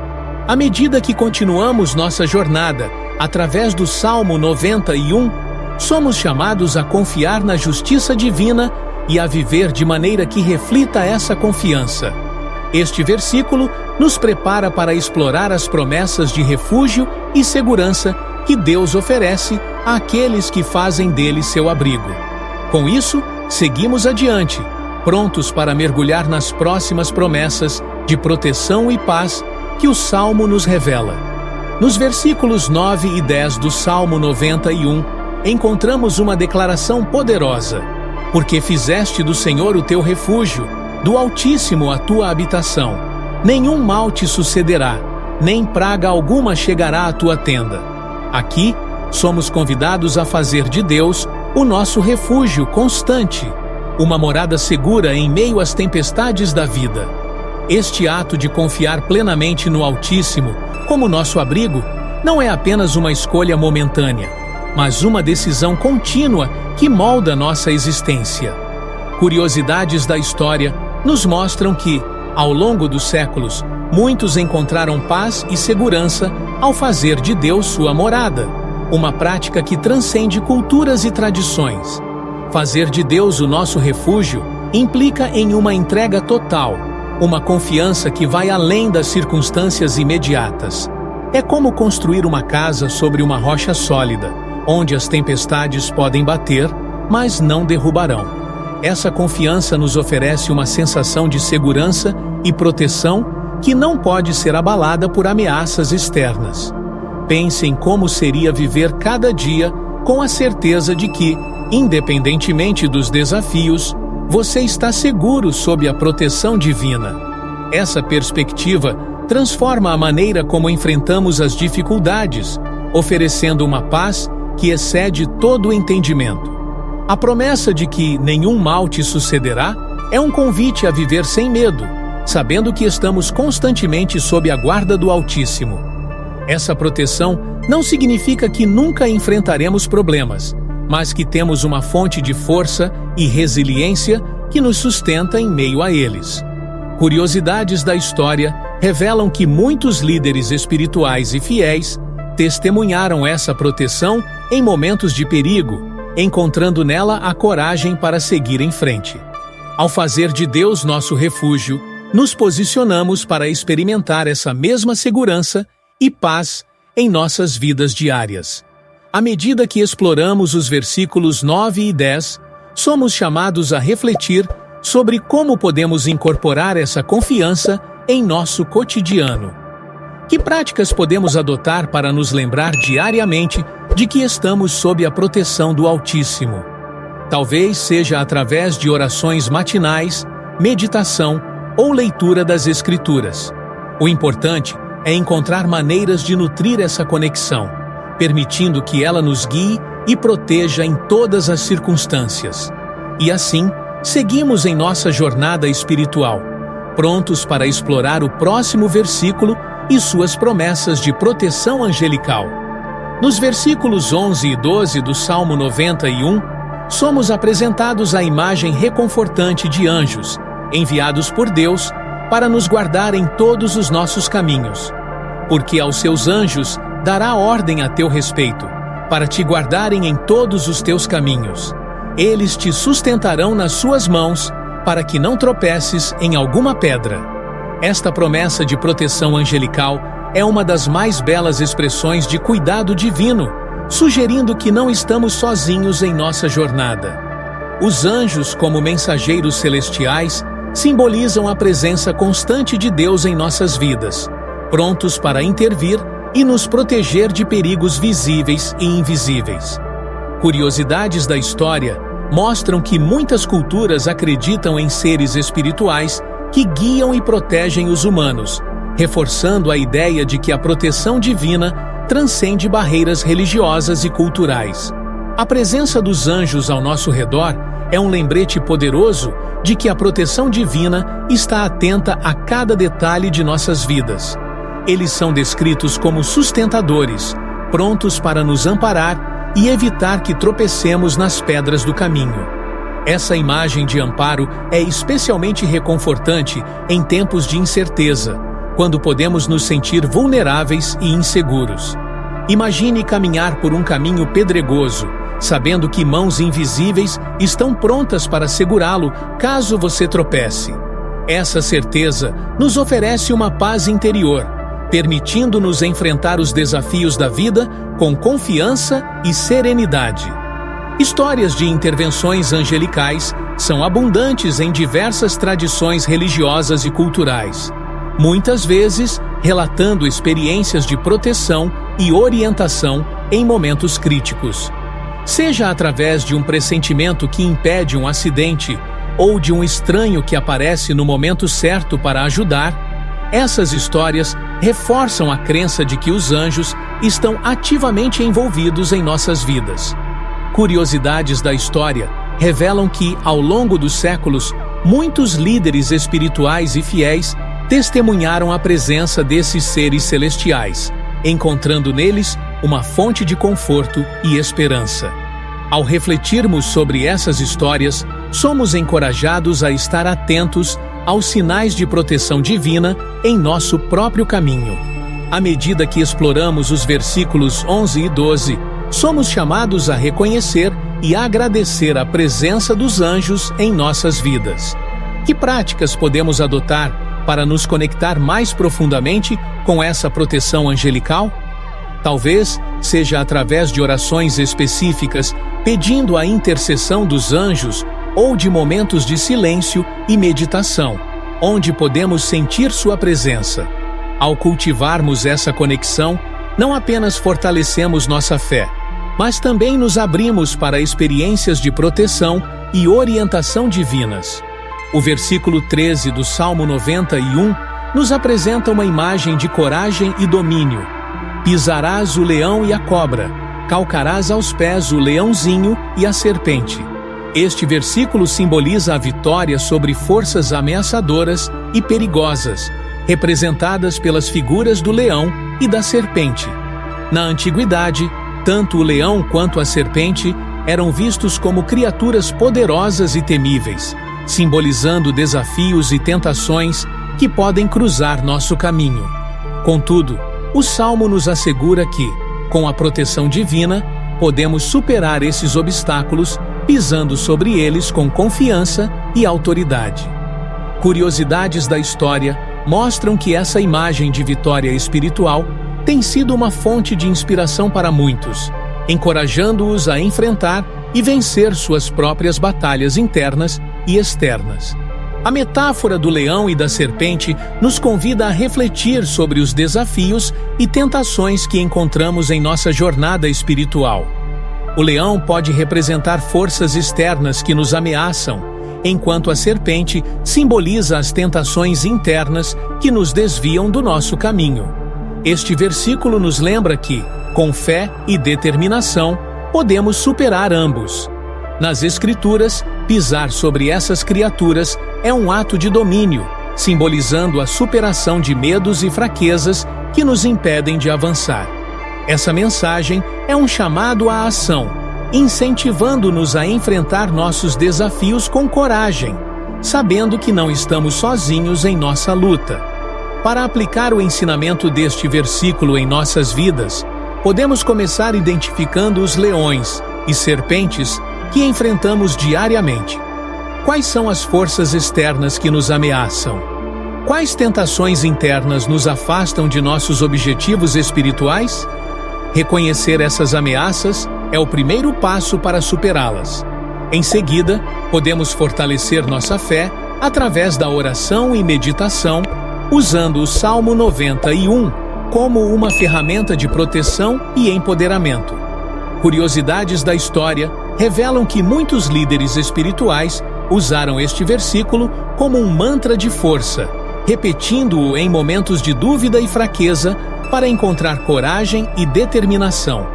À medida que continuamos nossa jornada, Através do Salmo 91, somos chamados a confiar na justiça divina e a viver de maneira que reflita essa confiança. Este versículo nos prepara para explorar as promessas de refúgio e segurança que Deus oferece àqueles que fazem dele seu abrigo. Com isso, seguimos adiante, prontos para mergulhar nas próximas promessas de proteção e paz que o Salmo nos revela. Nos versículos 9 e 10 do Salmo 91, encontramos uma declaração poderosa: porque fizeste do Senhor o teu refúgio, do Altíssimo a tua habitação. Nenhum mal te sucederá, nem praga alguma chegará à tua tenda. Aqui, somos convidados a fazer de Deus o nosso refúgio constante, uma morada segura em meio às tempestades da vida. Este ato de confiar plenamente no Altíssimo como nosso abrigo não é apenas uma escolha momentânea, mas uma decisão contínua que molda nossa existência. Curiosidades da história nos mostram que, ao longo dos séculos, muitos encontraram paz e segurança ao fazer de Deus sua morada, uma prática que transcende culturas e tradições. Fazer de Deus o nosso refúgio implica em uma entrega total, uma confiança que vai além das circunstâncias imediatas. É como construir uma casa sobre uma rocha sólida, onde as tempestades podem bater, mas não derrubarão. Essa confiança nos oferece uma sensação de segurança e proteção que não pode ser abalada por ameaças externas. Pense em como seria viver cada dia com a certeza de que, independentemente dos desafios, você está seguro sob a proteção divina. Essa perspectiva transforma a maneira como enfrentamos as dificuldades, oferecendo uma paz que excede todo o entendimento. A promessa de que nenhum mal te sucederá é um convite a viver sem medo, sabendo que estamos constantemente sob a guarda do Altíssimo. Essa proteção não significa que nunca enfrentaremos problemas, mas que temos uma fonte de força e resiliência que nos sustenta em meio a eles. Curiosidades da história revelam que muitos líderes espirituais e fiéis testemunharam essa proteção em momentos de perigo, encontrando nela a coragem para seguir em frente. Ao fazer de Deus nosso refúgio, nos posicionamos para experimentar essa mesma segurança e paz em nossas vidas diárias. À medida que exploramos os versículos 9 e 10, somos chamados a refletir sobre como podemos incorporar essa confiança em nosso cotidiano. Que práticas podemos adotar para nos lembrar diariamente de que estamos sob a proteção do Altíssimo? Talvez seja através de orações matinais, meditação ou leitura das Escrituras. O importante é encontrar maneiras de nutrir essa conexão, permitindo que ela nos guie e proteja em todas as circunstâncias. E assim, seguimos em nossa jornada espiritual, prontos para explorar o próximo versículo e suas promessas de proteção angelical. Nos versículos 11 e 12 do Salmo 91, somos apresentados à imagem reconfortante de anjos, enviados por Deus para nos guardar em todos os nossos caminhos. Porque aos seus anjos dará ordem a teu respeito, para te guardarem em todos os teus caminhos. Eles te sustentarão nas suas mãos, para que não tropeces em alguma pedra. Esta promessa de proteção angelical é uma das mais belas expressões de cuidado divino, sugerindo que não estamos sozinhos em nossa jornada. Os anjos, como mensageiros celestiais, simbolizam a presença constante de Deus em nossas vidas, prontos para intervir e nos proteger de perigos visíveis e invisíveis. Curiosidades da história mostram que muitas culturas acreditam em seres espirituais que guiam e protegem os humanos, reforçando a ideia de que a proteção divina transcende barreiras religiosas e culturais. A presença dos anjos ao nosso redor é um lembrete poderoso de que a proteção divina está atenta a cada detalhe de nossas vidas. Eles são descritos como sustentadores, prontos para nos amparar e evitar que tropecemos nas pedras do caminho. Essa imagem de amparo é especialmente reconfortante em tempos de incerteza, quando podemos nos sentir vulneráveis e inseguros. Imagine caminhar por um caminho pedregoso, sabendo que mãos invisíveis estão prontas para segurá-lo caso você tropece. Essa certeza nos oferece uma paz interior, permitindo-nos enfrentar os desafios da vida com confiança e serenidade. Histórias de intervenções angelicais são abundantes em diversas tradições religiosas e culturais, muitas vezes relatando experiências de proteção e orientação em momentos críticos. Seja através de um pressentimento que impede um acidente ou de um estranho que aparece no momento certo para ajudar, essas histórias reforçam a crença de que os anjos estão ativamente envolvidos em nossas vidas. Curiosidades da história revelam que, ao longo dos séculos, muitos líderes espirituais e fiéis testemunharam a presença desses seres celestiais, encontrando neles uma fonte de conforto e esperança. Ao refletirmos sobre essas histórias, somos encorajados a estar atentos aos sinais de proteção divina em nosso próprio caminho. À medida que exploramos os versículos 11 e 12, somos chamados a reconhecer e agradecer a presença dos anjos em nossas vidas. Que práticas podemos adotar para nos conectar mais profundamente com essa proteção angelical? Talvez seja através de orações específicas pedindo a intercessão dos anjos ou de momentos de silêncio e meditação, onde podemos sentir sua presença. Ao cultivarmos essa conexão, não apenas fortalecemos nossa fé, mas também nos abrimos para experiências de proteção e orientação divinas. O versículo 13 do Salmo 91 nos apresenta uma imagem de coragem e domínio. Pisarás o leão e a cobra, calcarás aos pés o leãozinho e a serpente. Este versículo simboliza a vitória sobre forças ameaçadoras e perigosas, representadas pelas figuras do leão e da serpente. Na antiguidade, tanto o leão quanto a serpente eram vistos como criaturas poderosas e temíveis, simbolizando desafios e tentações que podem cruzar nosso caminho. Contudo, o Salmo nos assegura que, com a proteção divina, podemos superar esses obstáculos pisando sobre eles com confiança e autoridade. Curiosidades da história mostram que essa imagem de vitória espiritual tem sido uma fonte de inspiração para muitos, encorajando-os a enfrentar e vencer suas próprias batalhas internas e externas. A metáfora do leão e da serpente nos convida a refletir sobre os desafios e tentações que encontramos em nossa jornada espiritual. O leão pode representar forças externas que nos ameaçam, enquanto a serpente simboliza as tentações internas que nos desviam do nosso caminho. Este versículo nos lembra que, com fé e determinação, podemos superar ambos. Nas Escrituras, pisar sobre essas criaturas é um ato de domínio, simbolizando a superação de medos e fraquezas que nos impedem de avançar. Essa mensagem é um chamado à ação, incentivando-nos a enfrentar nossos desafios com coragem, sabendo que não estamos sozinhos em nossa luta. Para aplicar o ensinamento deste versículo em nossas vidas, podemos começar identificando os leões e serpentes que enfrentamos diariamente. Quais são as forças externas que nos ameaçam? Quais tentações internas nos afastam de nossos objetivos espirituais? Reconhecer essas ameaças é o primeiro passo para superá-las. Em seguida, podemos fortalecer nossa fé através da oração e meditação, usando o Salmo 91 como uma ferramenta de proteção e empoderamento. Curiosidades da história revelam que muitos líderes espirituais usaram este versículo como um mantra de força, repetindo-o em momentos de dúvida e fraqueza para encontrar coragem e determinação.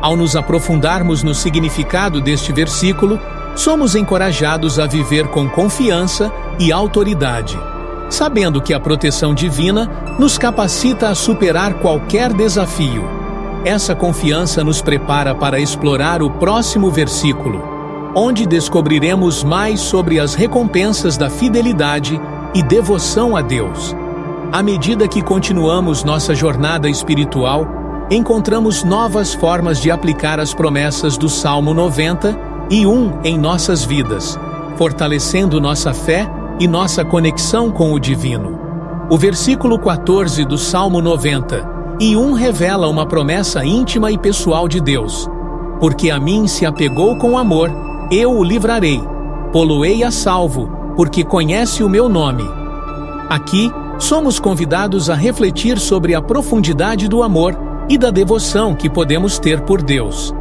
Ao nos aprofundarmos no significado deste versículo, somos encorajados a viver com confiança e autoridade, sabendo que a proteção divina nos capacita a superar qualquer desafio. Essa confiança nos prepara para explorar o próximo versículo, onde descobriremos mais sobre as recompensas da fidelidade e devoção a Deus. À medida que continuamos nossa jornada espiritual, encontramos novas formas de aplicar as promessas do Salmo 91 em nossas vidas, fortalecendo nossa fé e nossa conexão com o divino. O versículo 14 do Salmo 91 revela uma promessa íntima e pessoal de Deus. Porque a mim se apegou com amor, eu o livrarei, pô-lo-ei a salvo, porque conhece o meu nome. Aqui, somos convidados a refletir sobre a profundidade do amor e da devoção que podemos ter por Deus.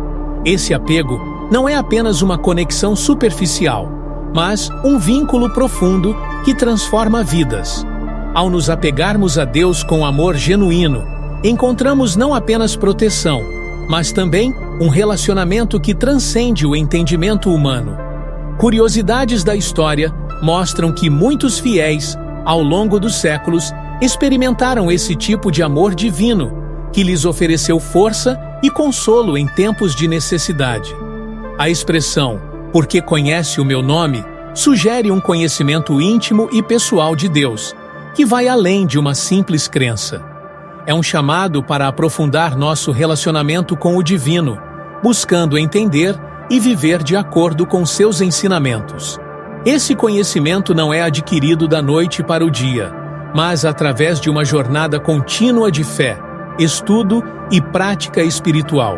Esse apego não é apenas uma conexão superficial, mas um vínculo profundo que transforma vidas. Ao nos apegarmos a Deus com amor genuíno, encontramos não apenas proteção, mas também um relacionamento que transcende o entendimento humano. Curiosidades da história mostram que muitos fiéis, ao longo dos séculos, experimentaram esse tipo de amor divino, que lhes ofereceu força e consolo em tempos de necessidade. A expressão, porque conhece o meu nome, sugere um conhecimento íntimo e pessoal de Deus, que vai além de uma simples crença. É um chamado para aprofundar nosso relacionamento com o divino, buscando entender e viver de acordo com seus ensinamentos. Esse conhecimento não é adquirido da noite para o dia, mas através de uma jornada contínua de fé, estudo e prática espiritual.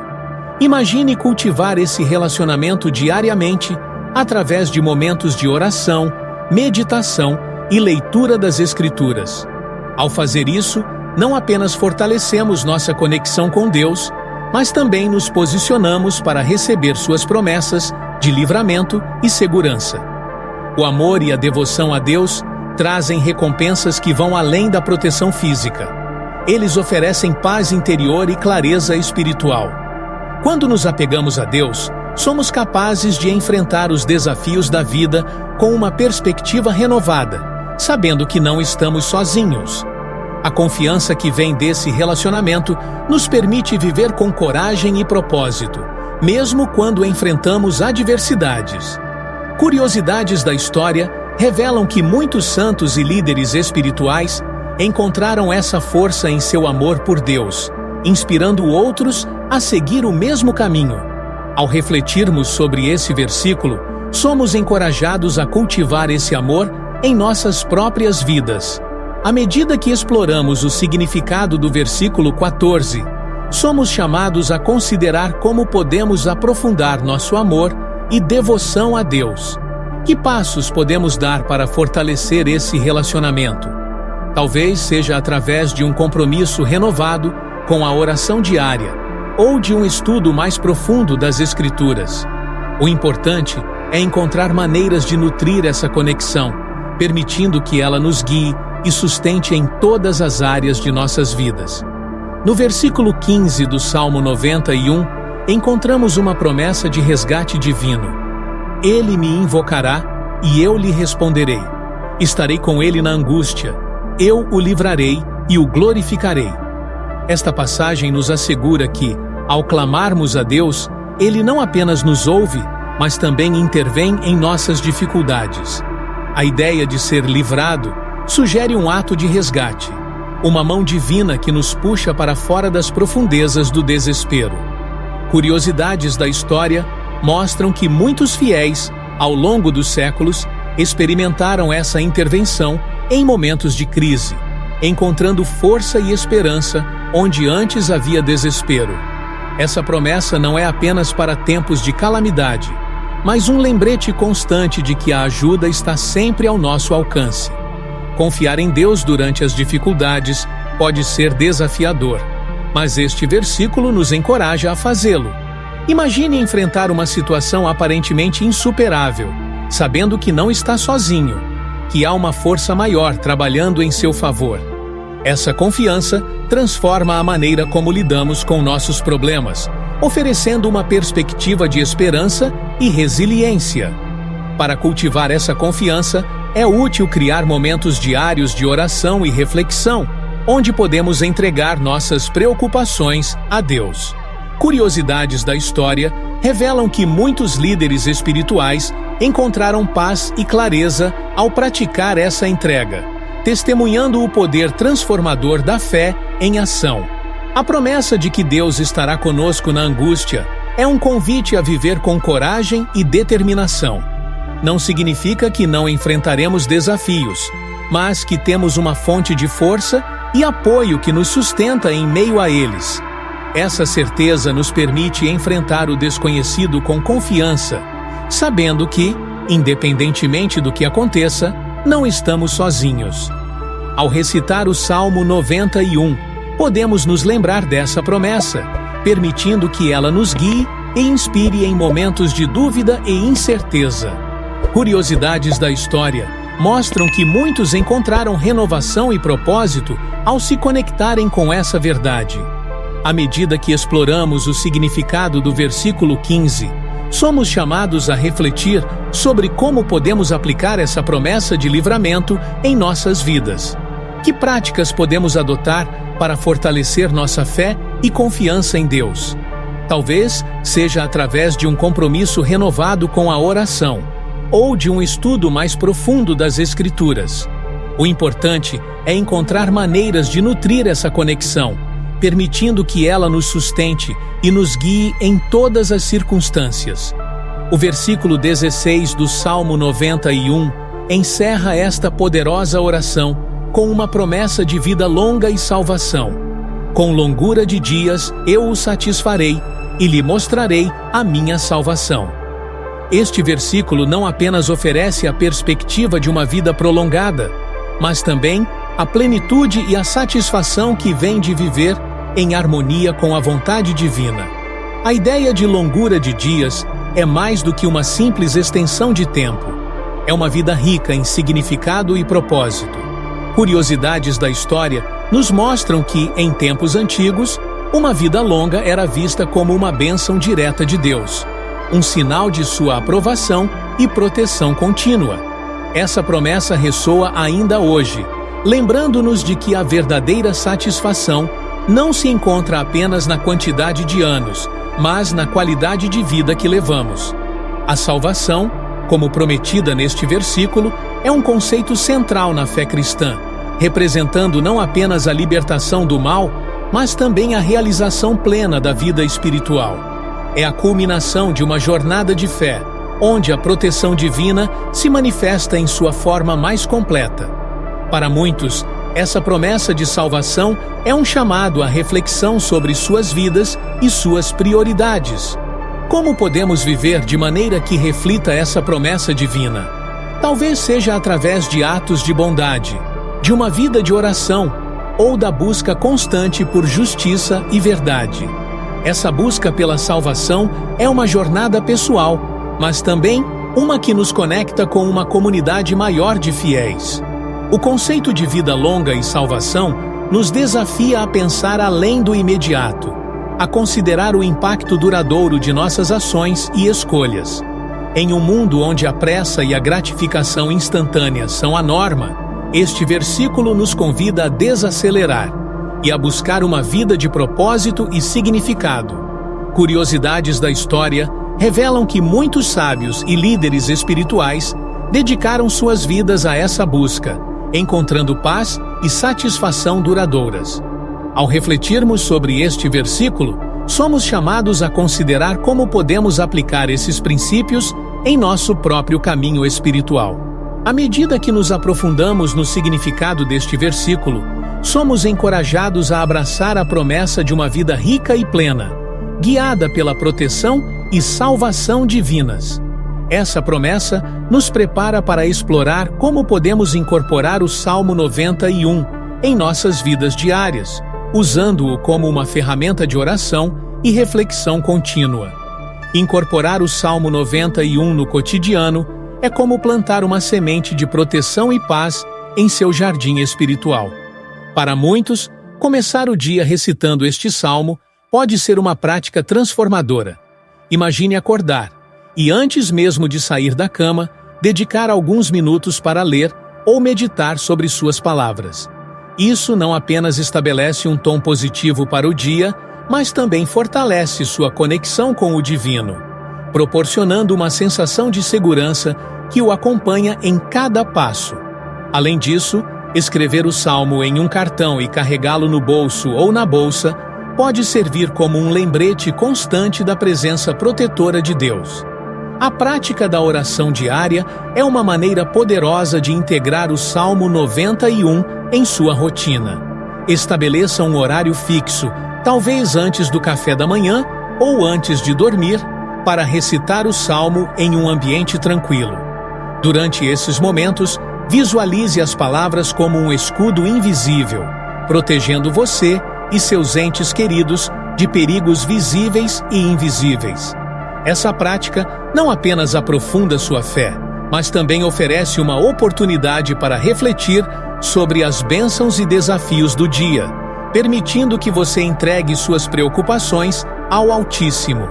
Imagine cultivar esse relacionamento diariamente através de momentos de oração, meditação e leitura das Escrituras. Ao fazer isso, não apenas fortalecemos nossa conexão com Deus, mas também nos posicionamos para receber suas promessas de livramento e segurança. O amor e a devoção a Deus trazem recompensas que vão além da proteção física. Eles oferecem paz interior e clareza espiritual. Quando nos apegamos a Deus, somos capazes de enfrentar os desafios da vida com uma perspectiva renovada, sabendo que não estamos sozinhos. A confiança que vem desse relacionamento nos permite viver com coragem e propósito, mesmo quando enfrentamos adversidades. Curiosidades da história revelam que muitos santos e líderes espirituais encontraram essa força em seu amor por Deus, inspirando outros a seguir o mesmo caminho. Ao refletirmos sobre esse versículo, somos encorajados a cultivar esse amor em nossas próprias vidas. À medida que exploramos o significado do versículo 14, somos chamados a considerar como podemos aprofundar nosso amor e devoção a Deus. Que passos podemos dar para fortalecer esse relacionamento? Talvez seja através de um compromisso renovado com a oração diária ou de um estudo mais profundo das Escrituras. O importante é encontrar maneiras de nutrir essa conexão, permitindo que ela nos guie e sustente em todas as áreas de nossas vidas. No versículo 15 do Salmo 91, encontramos uma promessa de resgate divino. Ele me invocará e eu lhe responderei. Estarei com ele na angústia. Eu o livrarei e o glorificarei. Esta passagem nos assegura que, ao clamarmos a Deus, Ele não apenas nos ouve, mas também intervém em nossas dificuldades. A ideia de ser livrado sugere um ato de resgate, uma mão divina que nos puxa para fora das profundezas do desespero. Curiosidades da história mostram que muitos fiéis, ao longo dos séculos, experimentaram essa intervenção em momentos de crise, encontrando força e esperança onde antes havia desespero. Essa promessa não é apenas para tempos de calamidade, mas um lembrete constante de que a ajuda está sempre ao nosso alcance. Confiar em Deus durante as dificuldades pode ser desafiador, mas este versículo nos encoraja a fazê-lo. Imagine enfrentar uma situação aparentemente insuperável, sabendo que não está sozinho, que há uma força maior trabalhando em seu favor. Essa confiança transforma a maneira como lidamos com nossos problemas, oferecendo uma perspectiva de esperança e resiliência. Para cultivar essa confiança, é útil criar momentos diários de oração e reflexão, onde podemos entregar nossas preocupações a Deus. Curiosidades da história revelam que muitos líderes espirituais encontraram paz e clareza ao praticar essa entrega, testemunhando o poder transformador da fé em ação. A promessa de que Deus estará conosco na angústia é um convite a viver com coragem e determinação. Não significa que não enfrentaremos desafios, mas que temos uma fonte de força e apoio que nos sustenta em meio a eles. Essa certeza nos permite enfrentar o desconhecido com confiança, sabendo que, independentemente do que aconteça, não estamos sozinhos. Ao recitar o Salmo 91, podemos nos lembrar dessa promessa, permitindo que ela nos guie e inspire em momentos de dúvida e incerteza. Curiosidades da história mostram que muitos encontraram renovação e propósito ao se conectarem com essa verdade. À medida que exploramos o significado do versículo 15, somos chamados a refletir sobre como podemos aplicar essa promessa de livramento em nossas vidas. Que práticas podemos adotar para fortalecer nossa fé e confiança em Deus? Talvez seja através de um compromisso renovado com a oração, ou de um estudo mais profundo das Escrituras. O importante é encontrar maneiras de nutrir essa conexão, permitindo que ela nos sustente e nos guie em todas as circunstâncias. O versículo 16 do Salmo 91 encerra esta poderosa oração com uma promessa de vida longa e salvação. Com longura de dias eu o satisfarei e lhe mostrarei a minha salvação. Este versículo não apenas oferece a perspectiva de uma vida prolongada, mas também a plenitude e a satisfação que vem de viver em harmonia com a vontade divina. A ideia de longura de dias é mais do que uma simples extensão de tempo. É uma vida rica em significado e propósito. Curiosidades da história nos mostram que, em tempos antigos, uma vida longa era vista como uma bênção direta de Deus, um sinal de sua aprovação e proteção contínua. Essa promessa ressoa ainda hoje, lembrando-nos de que a verdadeira satisfação não se encontra apenas na quantidade de anos, mas na qualidade de vida que levamos. A salvação, como prometida neste versículo, é um conceito central na fé cristã, representando não apenas a libertação do mal, mas também a realização plena da vida espiritual. É a culminação de uma jornada de fé, onde a proteção divina se manifesta em sua forma mais completa. Para muitos, essa promessa de salvação é um chamado à reflexão sobre suas vidas e suas prioridades. Como podemos viver de maneira que reflita essa promessa divina? Talvez seja através de atos de bondade, de uma vida de oração ou da busca constante por justiça e verdade. Essa busca pela salvação é uma jornada pessoal, mas também uma que nos conecta com uma comunidade maior de fiéis. O conceito de vida longa e salvação nos desafia a pensar além do imediato, a considerar o impacto duradouro de nossas ações e escolhas. Em um mundo onde a pressa e a gratificação instantânea são a norma, este versículo nos convida a desacelerar e a buscar uma vida de propósito e significado. Curiosidades da história revelam que muitos sábios e líderes espirituais dedicaram suas vidas a essa busca, encontrando paz e satisfação duradouras. Ao refletirmos sobre este versículo, somos chamados a considerar como podemos aplicar esses princípios em nosso próprio caminho espiritual. À medida que nos aprofundamos no significado deste versículo, somos encorajados a abraçar a promessa de uma vida rica e plena, guiada pela proteção e salvação divinas. Essa promessa nos prepara para explorar como podemos incorporar o Salmo 91 em nossas vidas diárias, usando-o como uma ferramenta de oração e reflexão contínua. Incorporar o Salmo 91 no cotidiano é como plantar uma semente de proteção e paz em seu jardim espiritual. Para muitos, começar o dia recitando este salmo pode ser uma prática transformadora. Imagine acordar e, antes mesmo de sair da cama, dedicar alguns minutos para ler ou meditar sobre suas palavras. Isso não apenas estabelece um tom positivo para o dia, mas também fortalece sua conexão com o divino, proporcionando uma sensação de segurança que o acompanha em cada passo. Além disso, escrever o salmo em um cartão e carregá-lo no bolso ou na bolsa pode servir como um lembrete constante da presença protetora de Deus. A prática da oração diária é uma maneira poderosa de integrar o Salmo 91 em sua rotina. Estabeleça um horário fixo, talvez antes do café da manhã ou antes de dormir, para recitar o Salmo em um ambiente tranquilo. Durante esses momentos, visualize as palavras como um escudo invisível, protegendo você e seus entes queridos de perigos visíveis e invisíveis. Essa prática não apenas aprofunda sua fé, mas também oferece uma oportunidade para refletir sobre as bênçãos e desafios do dia, permitindo que você entregue suas preocupações ao Altíssimo.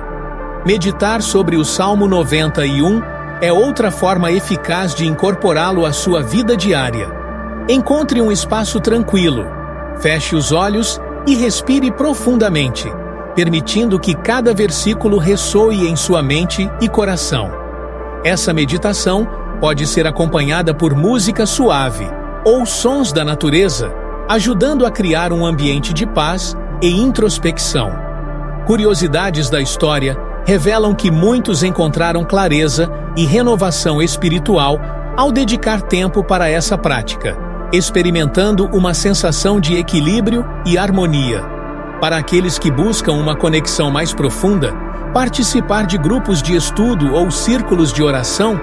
Meditar sobre o Salmo 91 é outra forma eficaz de incorporá-lo à sua vida diária. Encontre um espaço tranquilo, feche os olhos e respire profundamente, permitindo que cada versículo ressoe em sua mente e coração. Essa meditação pode ser acompanhada por música suave ou sons da natureza, ajudando a criar um ambiente de paz e introspecção. Curiosidades da história revelam que muitos encontraram clareza e renovação espiritual ao dedicar tempo para essa prática, experimentando uma sensação de equilíbrio e harmonia. Para aqueles que buscam uma conexão mais profunda, participar de grupos de estudo ou círculos de oração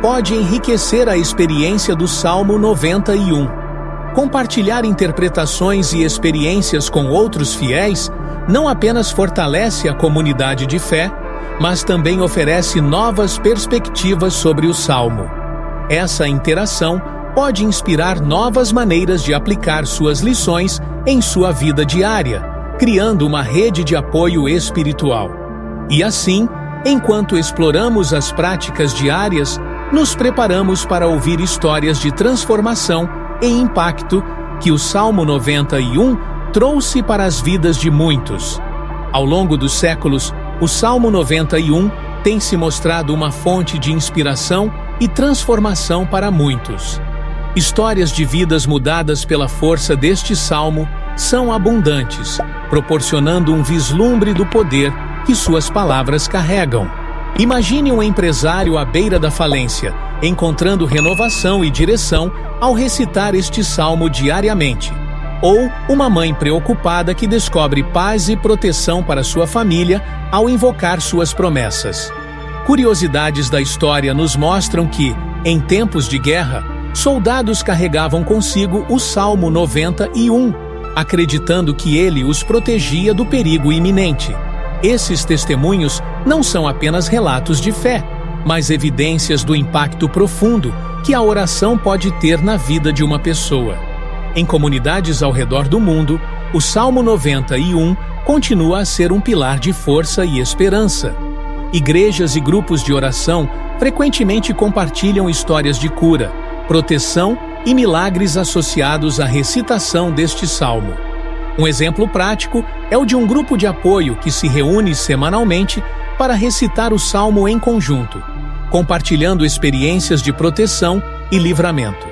pode enriquecer a experiência do Salmo 91. Compartilhar interpretações e experiências com outros fiéis não apenas fortalece a comunidade de fé, mas também oferece novas perspectivas sobre o Salmo. Essa interação pode inspirar novas maneiras de aplicar suas lições em sua vida diária, criando uma rede de apoio espiritual. E assim, enquanto exploramos as práticas diárias, nos preparamos para ouvir histórias de transformação e impacto que o Salmo 91 trouxe para as vidas de muitos. Ao longo dos séculos, o Salmo 91 tem se mostrado uma fonte de inspiração e transformação para muitos. Histórias de vidas mudadas pela força deste salmo são abundantes, proporcionando um vislumbre do poder que suas palavras carregam. Imagine um empresário à beira da falência, encontrando renovação e direção ao recitar este salmo diariamente. Ou uma mãe preocupada que descobre paz e proteção para sua família ao invocar suas promessas. Curiosidades da história nos mostram que, em tempos de guerra, soldados carregavam consigo o Salmo 91, acreditando que ele os protegia do perigo iminente. Esses testemunhos não são apenas relatos de fé, mas evidências do impacto profundo que a oração pode ter na vida de uma pessoa. Em comunidades ao redor do mundo, o Salmo 91 continua a ser um pilar de força e esperança. Igrejas e grupos de oração frequentemente compartilham histórias de cura, proteção e milagres associados à recitação deste salmo. Um exemplo prático é o de um grupo de apoio que se reúne semanalmente para recitar o salmo em conjunto, compartilhando experiências de proteção e livramento.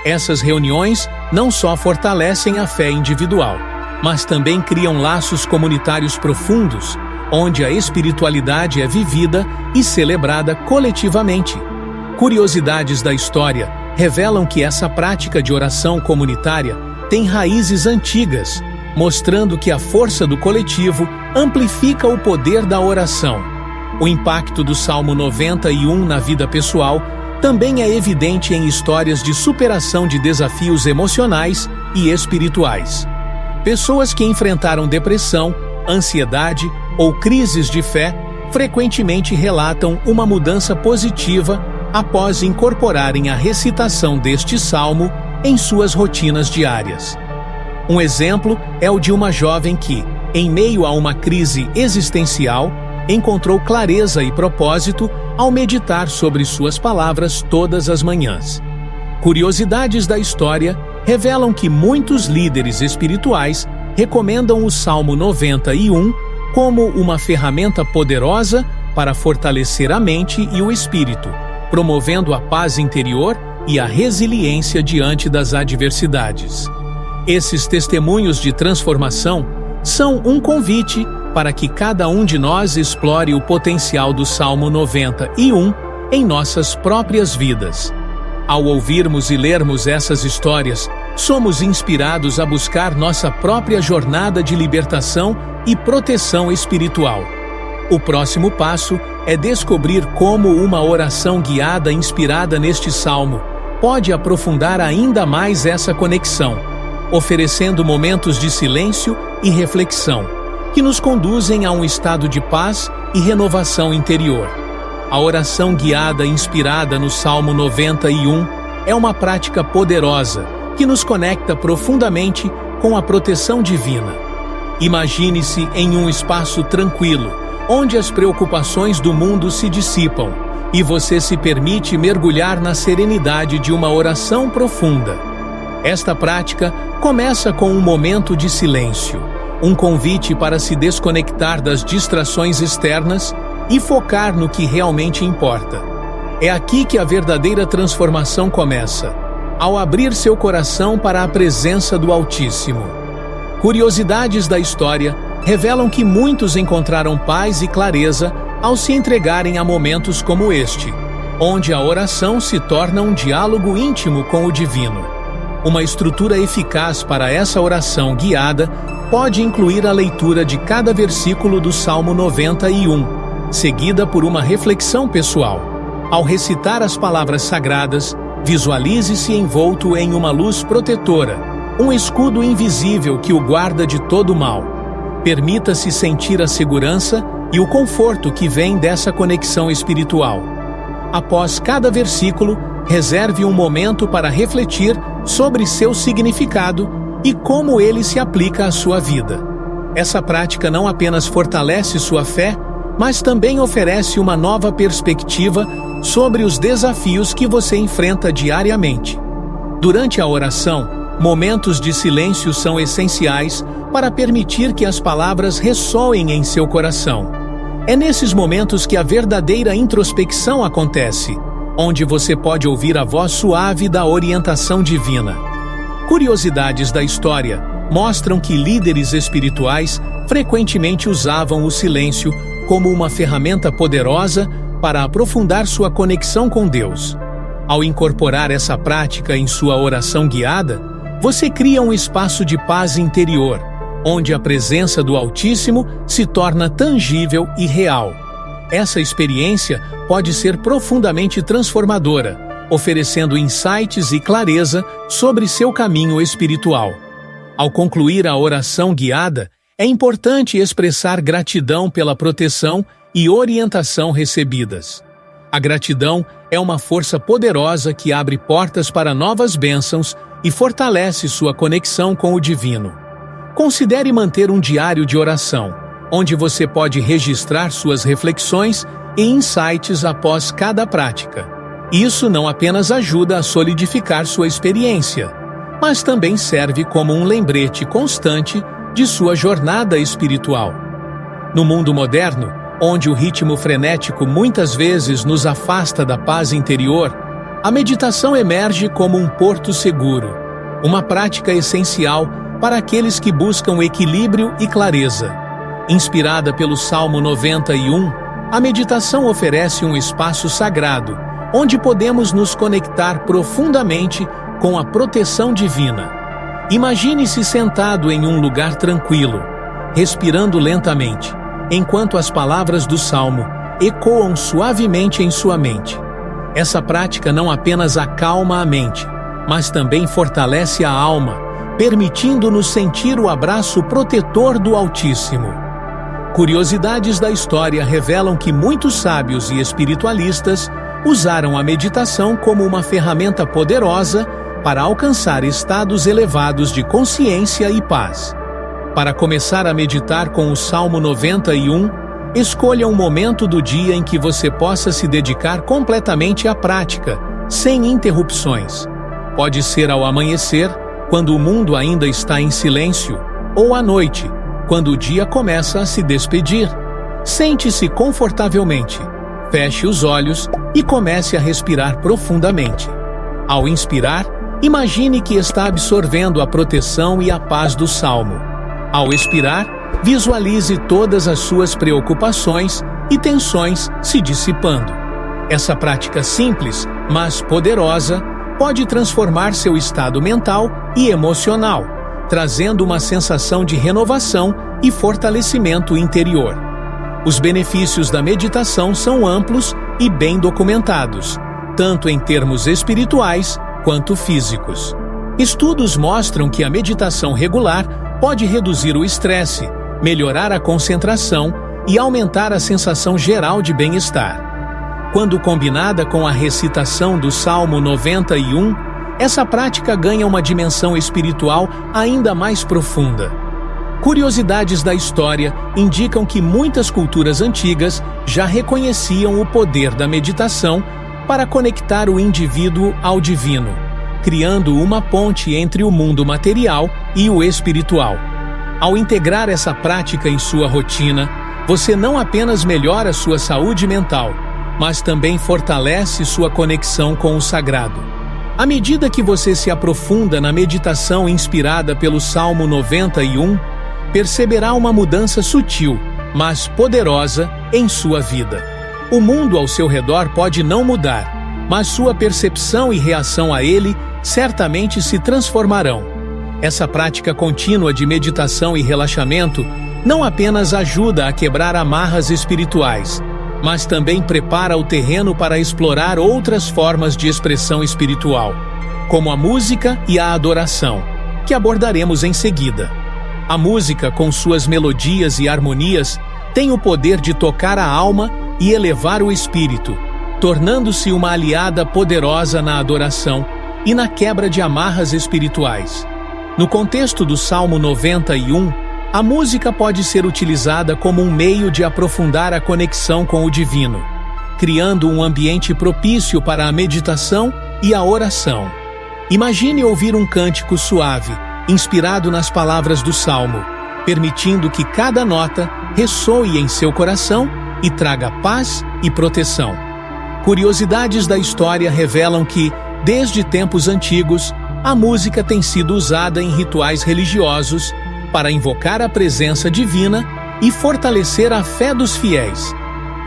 Essas reuniões não só fortalecem a fé individual, mas também criam laços comunitários profundos, onde a espiritualidade é vivida e celebrada coletivamente. Curiosidades da história revelam que essa prática de oração comunitária tem raízes antigas, mostrando que a força do coletivo amplifica o poder da oração. O impacto do Salmo 91 na vida pessoal também é evidente em histórias de superação de desafios emocionais e espirituais. Pessoas que enfrentaram depressão, ansiedade ou crises de fé frequentemente relatam uma mudança positiva após incorporarem a recitação deste salmo em suas rotinas diárias. Um exemplo é o de uma jovem que, em meio a uma crise existencial, encontrou clareza e propósito ao meditar sobre suas palavras todas as manhãs. Curiosidades da história revelam que muitos líderes espirituais recomendam o Salmo 91 como uma ferramenta poderosa para fortalecer a mente e o espírito, promovendo a paz interior e a resiliência diante das adversidades. Esses testemunhos de transformação são um convite para que cada um de nós explore o potencial do Salmo 91 em nossas próprias vidas. Ao ouvirmos e lermos essas histórias, somos inspirados a buscar nossa própria jornada de libertação e proteção espiritual. O próximo passo é descobrir como uma oração guiada inspirada neste salmo pode aprofundar ainda mais essa conexão, oferecendo momentos de silêncio e reflexão, que nos conduzem a um estado de paz e renovação interior. A oração guiada inspirada no Salmo 91 é uma prática poderosa que nos conecta profundamente com a proteção divina. Imagine-se em um espaço tranquilo, onde as preocupações do mundo se dissipam e você se permite mergulhar na serenidade de uma oração profunda. Esta prática começa com um momento de silêncio, um convite para se desconectar das distrações externas e focar no que realmente importa. É aqui que a verdadeira transformação começa, ao abrir seu coração para a presença do Altíssimo. Curiosidades da história revelam que muitos encontraram paz e clareza ao se entregarem a momentos como este, onde a oração se torna um diálogo íntimo com o divino. Uma estrutura eficaz para essa oração guiada pode incluir a leitura de cada versículo do Salmo 91, seguida por uma reflexão pessoal. Ao recitar as palavras sagradas, visualize-se envolto em uma luz protetora, um escudo invisível que o guarda de todo mal. Permita-se sentir a segurança e o conforto que vem dessa conexão espiritual. Após cada versículo, reserve um momento para refletir sobre seu significado e como ele se aplica à sua vida. Essa prática não apenas fortalece sua fé, mas também oferece uma nova perspectiva sobre os desafios que você enfrenta diariamente. Durante a oração, momentos de silêncio são essenciais para permitir que as palavras ressoem em seu coração. É nesses momentos que a verdadeira introspecção acontece, onde você pode ouvir a voz suave da orientação divina. Curiosidades da história mostram que líderes espirituais frequentemente usavam o silêncio como uma ferramenta poderosa para aprofundar sua conexão com Deus. Ao incorporar essa prática em sua oração guiada, você cria um espaço de paz interior, onde a presença do Altíssimo se torna tangível e real. Essa experiência pode ser profundamente transformadora, oferecendo insights e clareza sobre seu caminho espiritual. Ao concluir a oração guiada, é importante expressar gratidão pela proteção e orientação recebidas. A gratidão é uma força poderosa que abre portas para novas bênçãos e fortalece sua conexão com o divino. Considere manter um diário de oração, onde você pode registrar suas reflexões e insights após cada prática. Isso não apenas ajuda a solidificar sua experiência, mas também serve como um lembrete constante de sua jornada espiritual. No mundo moderno, onde o ritmo frenético muitas vezes nos afasta da paz interior, a meditação emerge como um porto seguro, uma prática essencial para aqueles que buscam equilíbrio e clareza. Inspirada pelo Salmo 91, a meditação oferece um espaço sagrado, onde podemos nos conectar profundamente com a proteção divina. Imagine-se sentado em um lugar tranquilo, respirando lentamente, enquanto as palavras do Salmo ecoam suavemente em sua mente. Essa prática não apenas acalma a mente, mas também fortalece a alma, permitindo-nos sentir o abraço protetor do Altíssimo. Curiosidades da história revelam que muitos sábios e espiritualistas usaram a meditação como uma ferramenta poderosa para alcançar estados elevados de consciência e paz. Para começar a meditar com o Salmo 91, escolha um momento do dia em que você possa se dedicar completamente à prática, sem interrupções. Pode ser ao amanhecer, quando o mundo ainda está em silêncio, ou à noite, quando o dia começa a se despedir. Sente-se confortavelmente, feche os olhos e comece a respirar profundamente. Ao inspirar, imagine que está absorvendo a proteção e a paz do Salmo. Ao expirar, visualize todas as suas preocupações e tensões se dissipando. Essa prática simples, mas poderosa, pode transformar seu estado mental e emocional, trazendo uma sensação de renovação e fortalecimento interior. Os benefícios da meditação são amplos e bem documentados, tanto em termos espirituais quanto físicos. Estudos mostram que a meditação regular pode reduzir o estresse, melhorar a concentração e aumentar a sensação geral de bem-estar. Quando combinada com a recitação do Salmo 91, essa prática ganha uma dimensão espiritual ainda mais profunda. Curiosidades da história indicam que muitas culturas antigas já reconheciam o poder da meditação para conectar o indivíduo ao divino, criando uma ponte entre o mundo material e o espiritual. Ao integrar essa prática em sua rotina, você não apenas melhora sua saúde mental, mas também fortalece sua conexão com o sagrado. À medida que você se aprofunda na meditação inspirada pelo Salmo 91, perceberá uma mudança sutil, mas poderosa, em sua vida. O mundo ao seu redor pode não mudar, mas sua percepção e reação a ele certamente se transformarão. Essa prática contínua de meditação e relaxamento não apenas ajuda a quebrar amarras espirituais, mas também prepara o terreno para explorar outras formas de expressão espiritual, como a música e a adoração, que abordaremos em seguida. A música, com suas melodias e harmonias, tem o poder de tocar a alma e elevar o espírito, tornando-se uma aliada poderosa na adoração e na quebra de amarras espirituais. No contexto do Salmo 91, a música pode ser utilizada como um meio de aprofundar a conexão com o divino, criando um ambiente propício para a meditação e a oração. Imagine ouvir um cântico suave, inspirado nas palavras do Salmo, permitindo que cada nota ressoe em seu coração e traga paz e proteção. Curiosidades da história revelam que, desde tempos antigos, a música tem sido usada em rituais religiosos para invocar a presença divina e fortalecer a fé dos fiéis.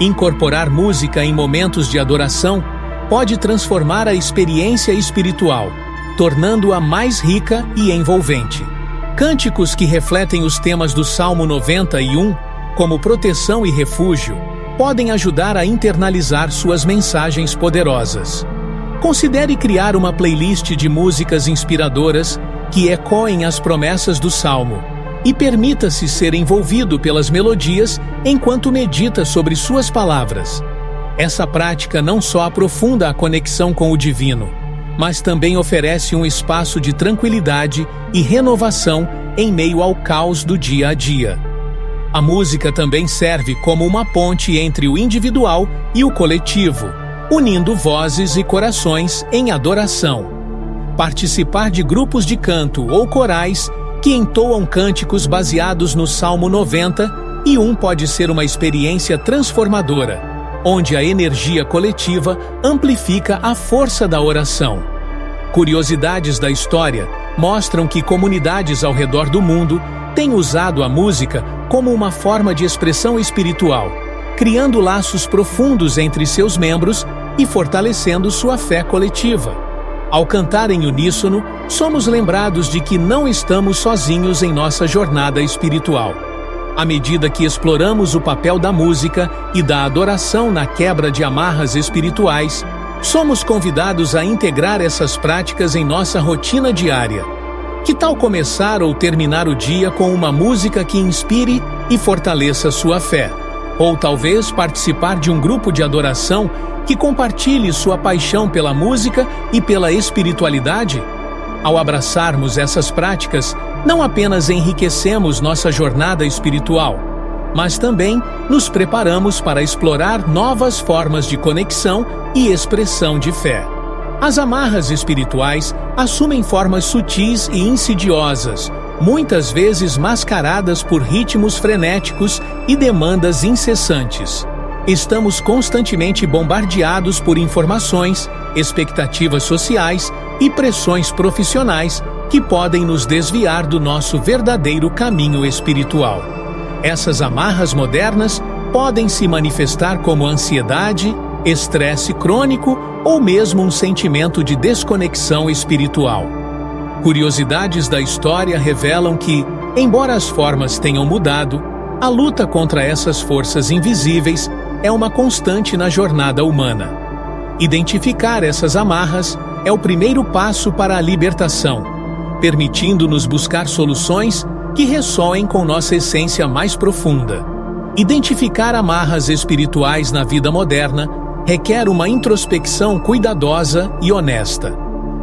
Incorporar música em momentos de adoração pode transformar a experiência espiritual, tornando-a mais rica e envolvente. Cânticos que refletem os temas do Salmo 91, como proteção e refúgio, podem ajudar a internalizar suas mensagens poderosas. Considere criar uma playlist de músicas inspiradoras que ecoem as promessas do Salmo e permita-se ser envolvido pelas melodias enquanto medita sobre suas palavras. Essa prática não só aprofunda a conexão com o divino, mas também oferece um espaço de tranquilidade e renovação em meio ao caos do dia a dia. A música também serve como uma ponte entre o individual e o coletivo, unindo vozes e corações em adoração. Participar de grupos de canto ou corais que entoam cânticos baseados no Salmo 91 pode ser uma experiência transformadora, onde a energia coletiva amplifica a força da oração. Curiosidades da história mostram que comunidades ao redor do mundo têm usado a música como uma forma de expressão espiritual, criando laços profundos entre seus membros e fortalecendo sua fé coletiva. Ao cantar em uníssono, somos lembrados de que não estamos sozinhos em nossa jornada espiritual. À medida que exploramos o papel da música e da adoração na quebra de amarras espirituais, somos convidados a integrar essas práticas em nossa rotina diária. Que tal começar ou terminar o dia com uma música que inspire e fortaleça sua fé? Ou talvez participar de um grupo de adoração que compartilhe sua paixão pela música e pela espiritualidade? Ao abraçarmos essas práticas, não apenas enriquecemos nossa jornada espiritual, mas também nos preparamos para explorar novas formas de conexão e expressão de fé. As amarras espirituais assumem formas sutis e insidiosas, muitas vezes mascaradas por ritmos frenéticos e demandas incessantes. Estamos constantemente bombardeados por informações, expectativas sociais e pressões profissionais que podem nos desviar do nosso verdadeiro caminho espiritual. Essas amarras modernas podem se manifestar como ansiedade, estresse crônico ou mesmo um sentimento de desconexão espiritual. Curiosidades da história revelam que, embora as formas tenham mudado, a luta contra essas forças invisíveis é uma constante na jornada humana. Identificar essas amarras é o primeiro passo para a libertação, permitindo-nos buscar soluções que ressoem com nossa essência mais profunda. Identificar amarras espirituais na vida moderna requer uma introspecção cuidadosa e honesta.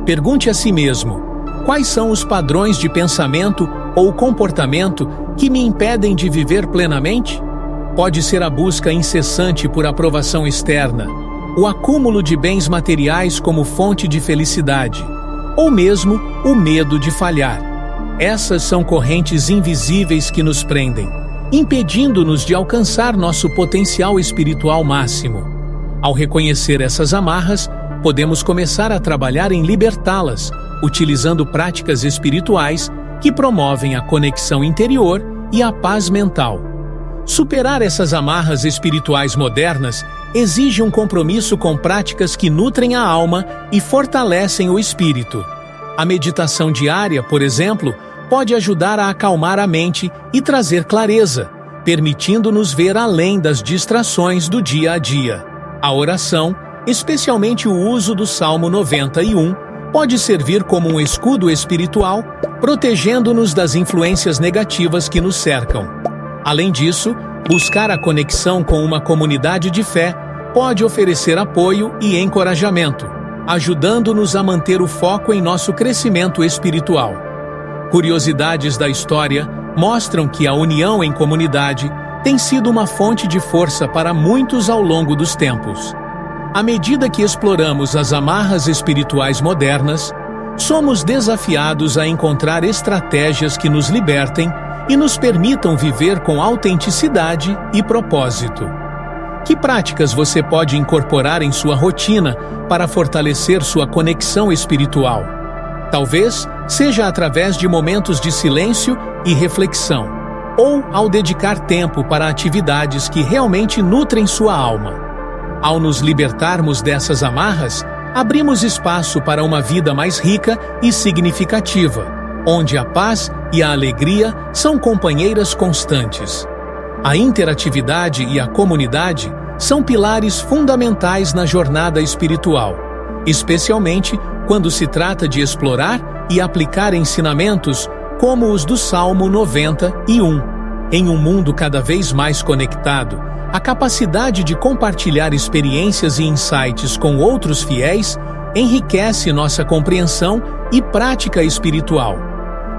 Pergunte a si mesmo: quais são os padrões de pensamento ou comportamento que me impedem de viver plenamente? Pode ser a busca incessante por aprovação externa, o acúmulo de bens materiais como fonte de felicidade, ou mesmo o medo de falhar. Essas são correntes invisíveis que nos prendem, impedindo-nos de alcançar nosso potencial espiritual máximo. Ao reconhecer essas amarras, podemos começar a trabalhar em libertá-las, utilizando práticas espirituais que promovem a conexão interior e a paz mental. Superar essas amarras espirituais modernas exige um compromisso com práticas que nutrem a alma e fortalecem o espírito. A meditação diária, por exemplo, pode ajudar a acalmar a mente e trazer clareza, permitindo-nos ver além das distrações do dia a dia. A oração, especialmente o uso do Salmo 91, pode servir como um escudo espiritual, protegendo-nos das influências negativas que nos cercam. Além disso, buscar a conexão com uma comunidade de fé pode oferecer apoio e encorajamento, ajudando-nos a manter o foco em nosso crescimento espiritual. Curiosidades da história mostram que a união em comunidade tem sido uma fonte de força para muitos ao longo dos tempos. À medida que exploramos as amarras espirituais modernas, somos desafiados a encontrar estratégias que nos libertem e nos permitam viver com autenticidade e propósito. Que práticas você pode incorporar em sua rotina para fortalecer sua conexão espiritual? Talvez seja através de momentos de silêncio e reflexão, ou ao dedicar tempo para atividades que realmente nutrem sua alma. Ao nos libertarmos dessas amarras, abrimos espaço para uma vida mais rica e significativa, onde a paz e a alegria são companheiras constantes. A interatividade e a comunidade são pilares fundamentais na jornada espiritual, especialmente quando se trata de explorar e aplicar ensinamentos como os do Salmo 91. Em um mundo cada vez mais conectado, a capacidade de compartilhar experiências e insights com outros fiéis enriquece nossa compreensão e prática espiritual.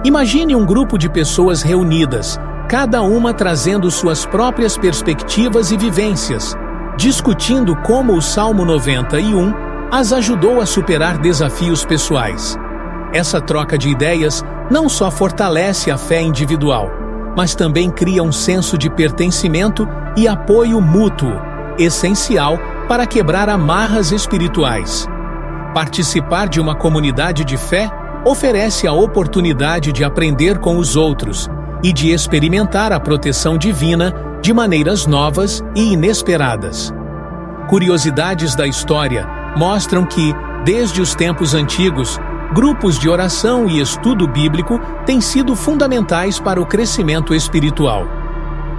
Imagine um grupo de pessoas reunidas, cada uma trazendo suas próprias perspectivas e vivências, discutindo como o Salmo 91 as ajudou a superar desafios pessoais. Essa troca de ideias não só fortalece a fé individual, mas também cria um senso de pertencimento e apoio mútuo, essencial para quebrar amarras espirituais. Participar de uma comunidade de fé oferece a oportunidade de aprender com os outros e de experimentar a proteção divina de maneiras novas e inesperadas. Curiosidades da história mostram que, desde os tempos antigos, grupos de oração e estudo bíblico têm sido fundamentais para o crescimento espiritual.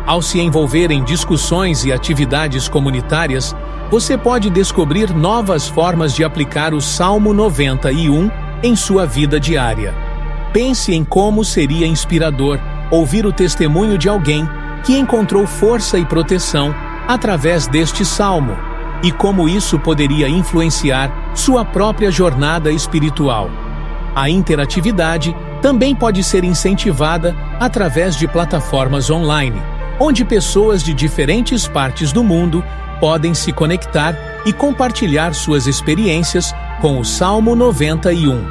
Ao se envolver em discussões e atividades comunitárias, você pode descobrir novas formas de aplicar o Salmo 91 em sua vida diária. Pense em como seria inspirador ouvir o testemunho de alguém que encontrou força e proteção através deste salmo, e como isso poderia influenciar sua própria jornada espiritual. A interatividade também pode ser incentivada através de plataformas online, onde pessoas de diferentes partes do mundo podem se conectar e compartilhar suas experiências com o Salmo 91.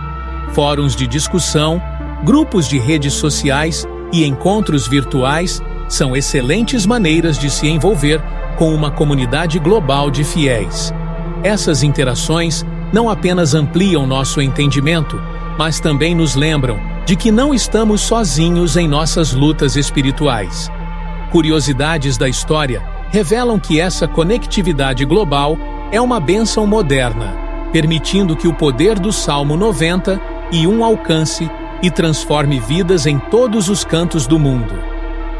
Fóruns de discussão, grupos de redes sociais e encontros virtuais são excelentes maneiras de se envolver com uma comunidade global de fiéis. Essas interações não apenas ampliam nosso entendimento, mas também nos lembram de que não estamos sozinhos em nossas lutas espirituais. Curiosidades da história revelam que essa conectividade global é uma bênção moderna, permitindo que o poder do Salmo 91 alcance e transforme vidas em todos os cantos do mundo.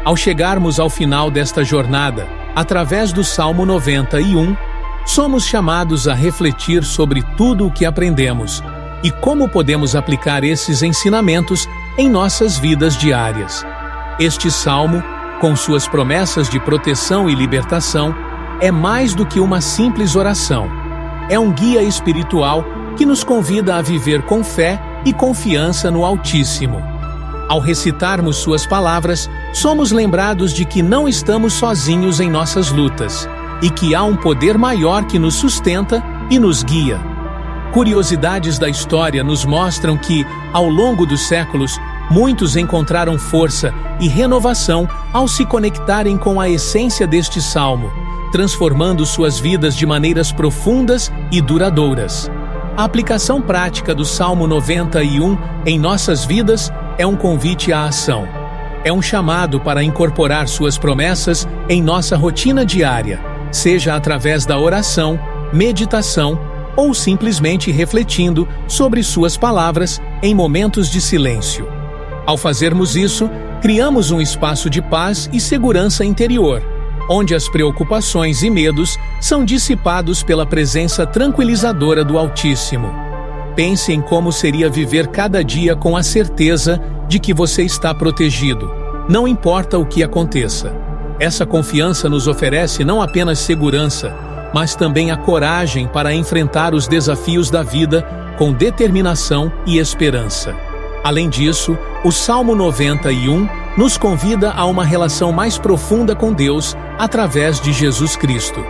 Ao chegarmos ao final desta jornada, através do Salmo 91, somos chamados a refletir sobre tudo o que aprendemos e como podemos aplicar esses ensinamentos em nossas vidas diárias. Este salmo, com suas promessas de proteção e libertação, é mais do que uma simples oração. É um guia espiritual que nos convida a viver com fé e confiança no Altíssimo. Ao recitarmos suas palavras, somos lembrados de que não estamos sozinhos em nossas lutas e que há um poder maior que nos sustenta e nos guia. Curiosidades da história nos mostram que, ao longo dos séculos, muitos encontraram força e renovação ao se conectarem com a essência deste salmo, transformando suas vidas de maneiras profundas e duradouras. A aplicação prática do Salmo 91 em nossas vidas é um convite à ação. É um chamado para incorporar suas promessas em nossa rotina diária, seja através da oração, meditação ou simplesmente refletindo sobre suas palavras em momentos de silêncio. Ao fazermos isso, criamos um espaço de paz e segurança interior, onde as preocupações e medos são dissipados pela presença tranquilizadora do Altíssimo. Pense em como seria viver cada dia com a certeza de que você está protegido, não importa o que aconteça. Essa confiança nos oferece não apenas segurança, mas também a coragem para enfrentar os desafios da vida com determinação e esperança. Além disso, o Salmo 91 nos convida a uma relação mais profunda com Deus através de Jesus Cristo.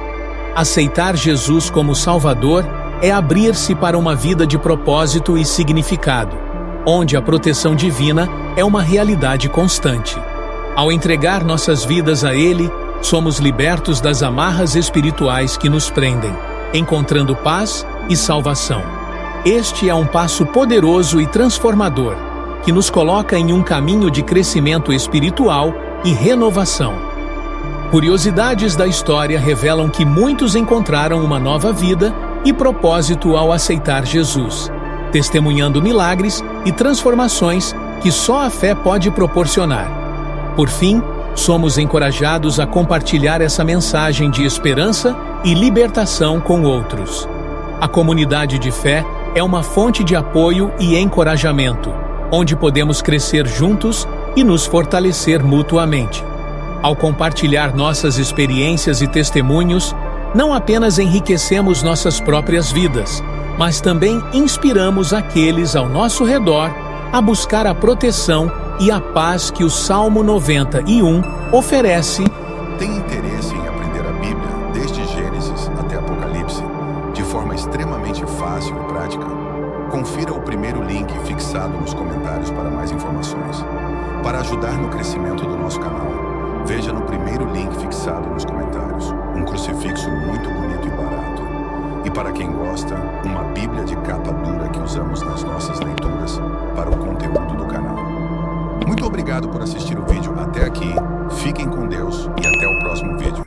Aceitar Jesus como Salvador é abrir-se para uma vida de propósito e significado, onde a proteção divina é uma realidade constante. Ao entregar nossas vidas a Ele, somos libertos das amarras espirituais que nos prendem, encontrando paz e salvação. Este é um passo poderoso e transformador, que nos coloca em um caminho de crescimento espiritual e renovação. Curiosidades da história revelam que muitos encontraram uma nova vida e propósito ao aceitar Jesus, testemunhando milagres e transformações que só a fé pode proporcionar. Por fim, somos encorajados a compartilhar essa mensagem de esperança e libertação com outros. A comunidade de fé é uma fonte de apoio e encorajamento, onde podemos crescer juntos e nos fortalecer mutuamente. Ao compartilhar nossas experiências e testemunhos, não apenas enriquecemos nossas próprias vidas, mas também inspiramos aqueles ao nosso redor a buscar a proteção e a paz que o Salmo 91 oferece. Tem interesse em aprender a Bíblia, desde Gênesis até Apocalipse, de forma extremamente fácil e prática? Confira o primeiro link fixado nos comentários para mais informações. Para ajudar no crescimento do nosso canal, veja no primeiro link fixado nos comentários um crucifixo muito bonito e barato. E para quem gosta, uma Bíblia de capa dura que usamos nas nossas leituras para o conteúdo do canal. Muito obrigado por assistir o vídeo até aqui, fiquem com Deus e até o próximo vídeo.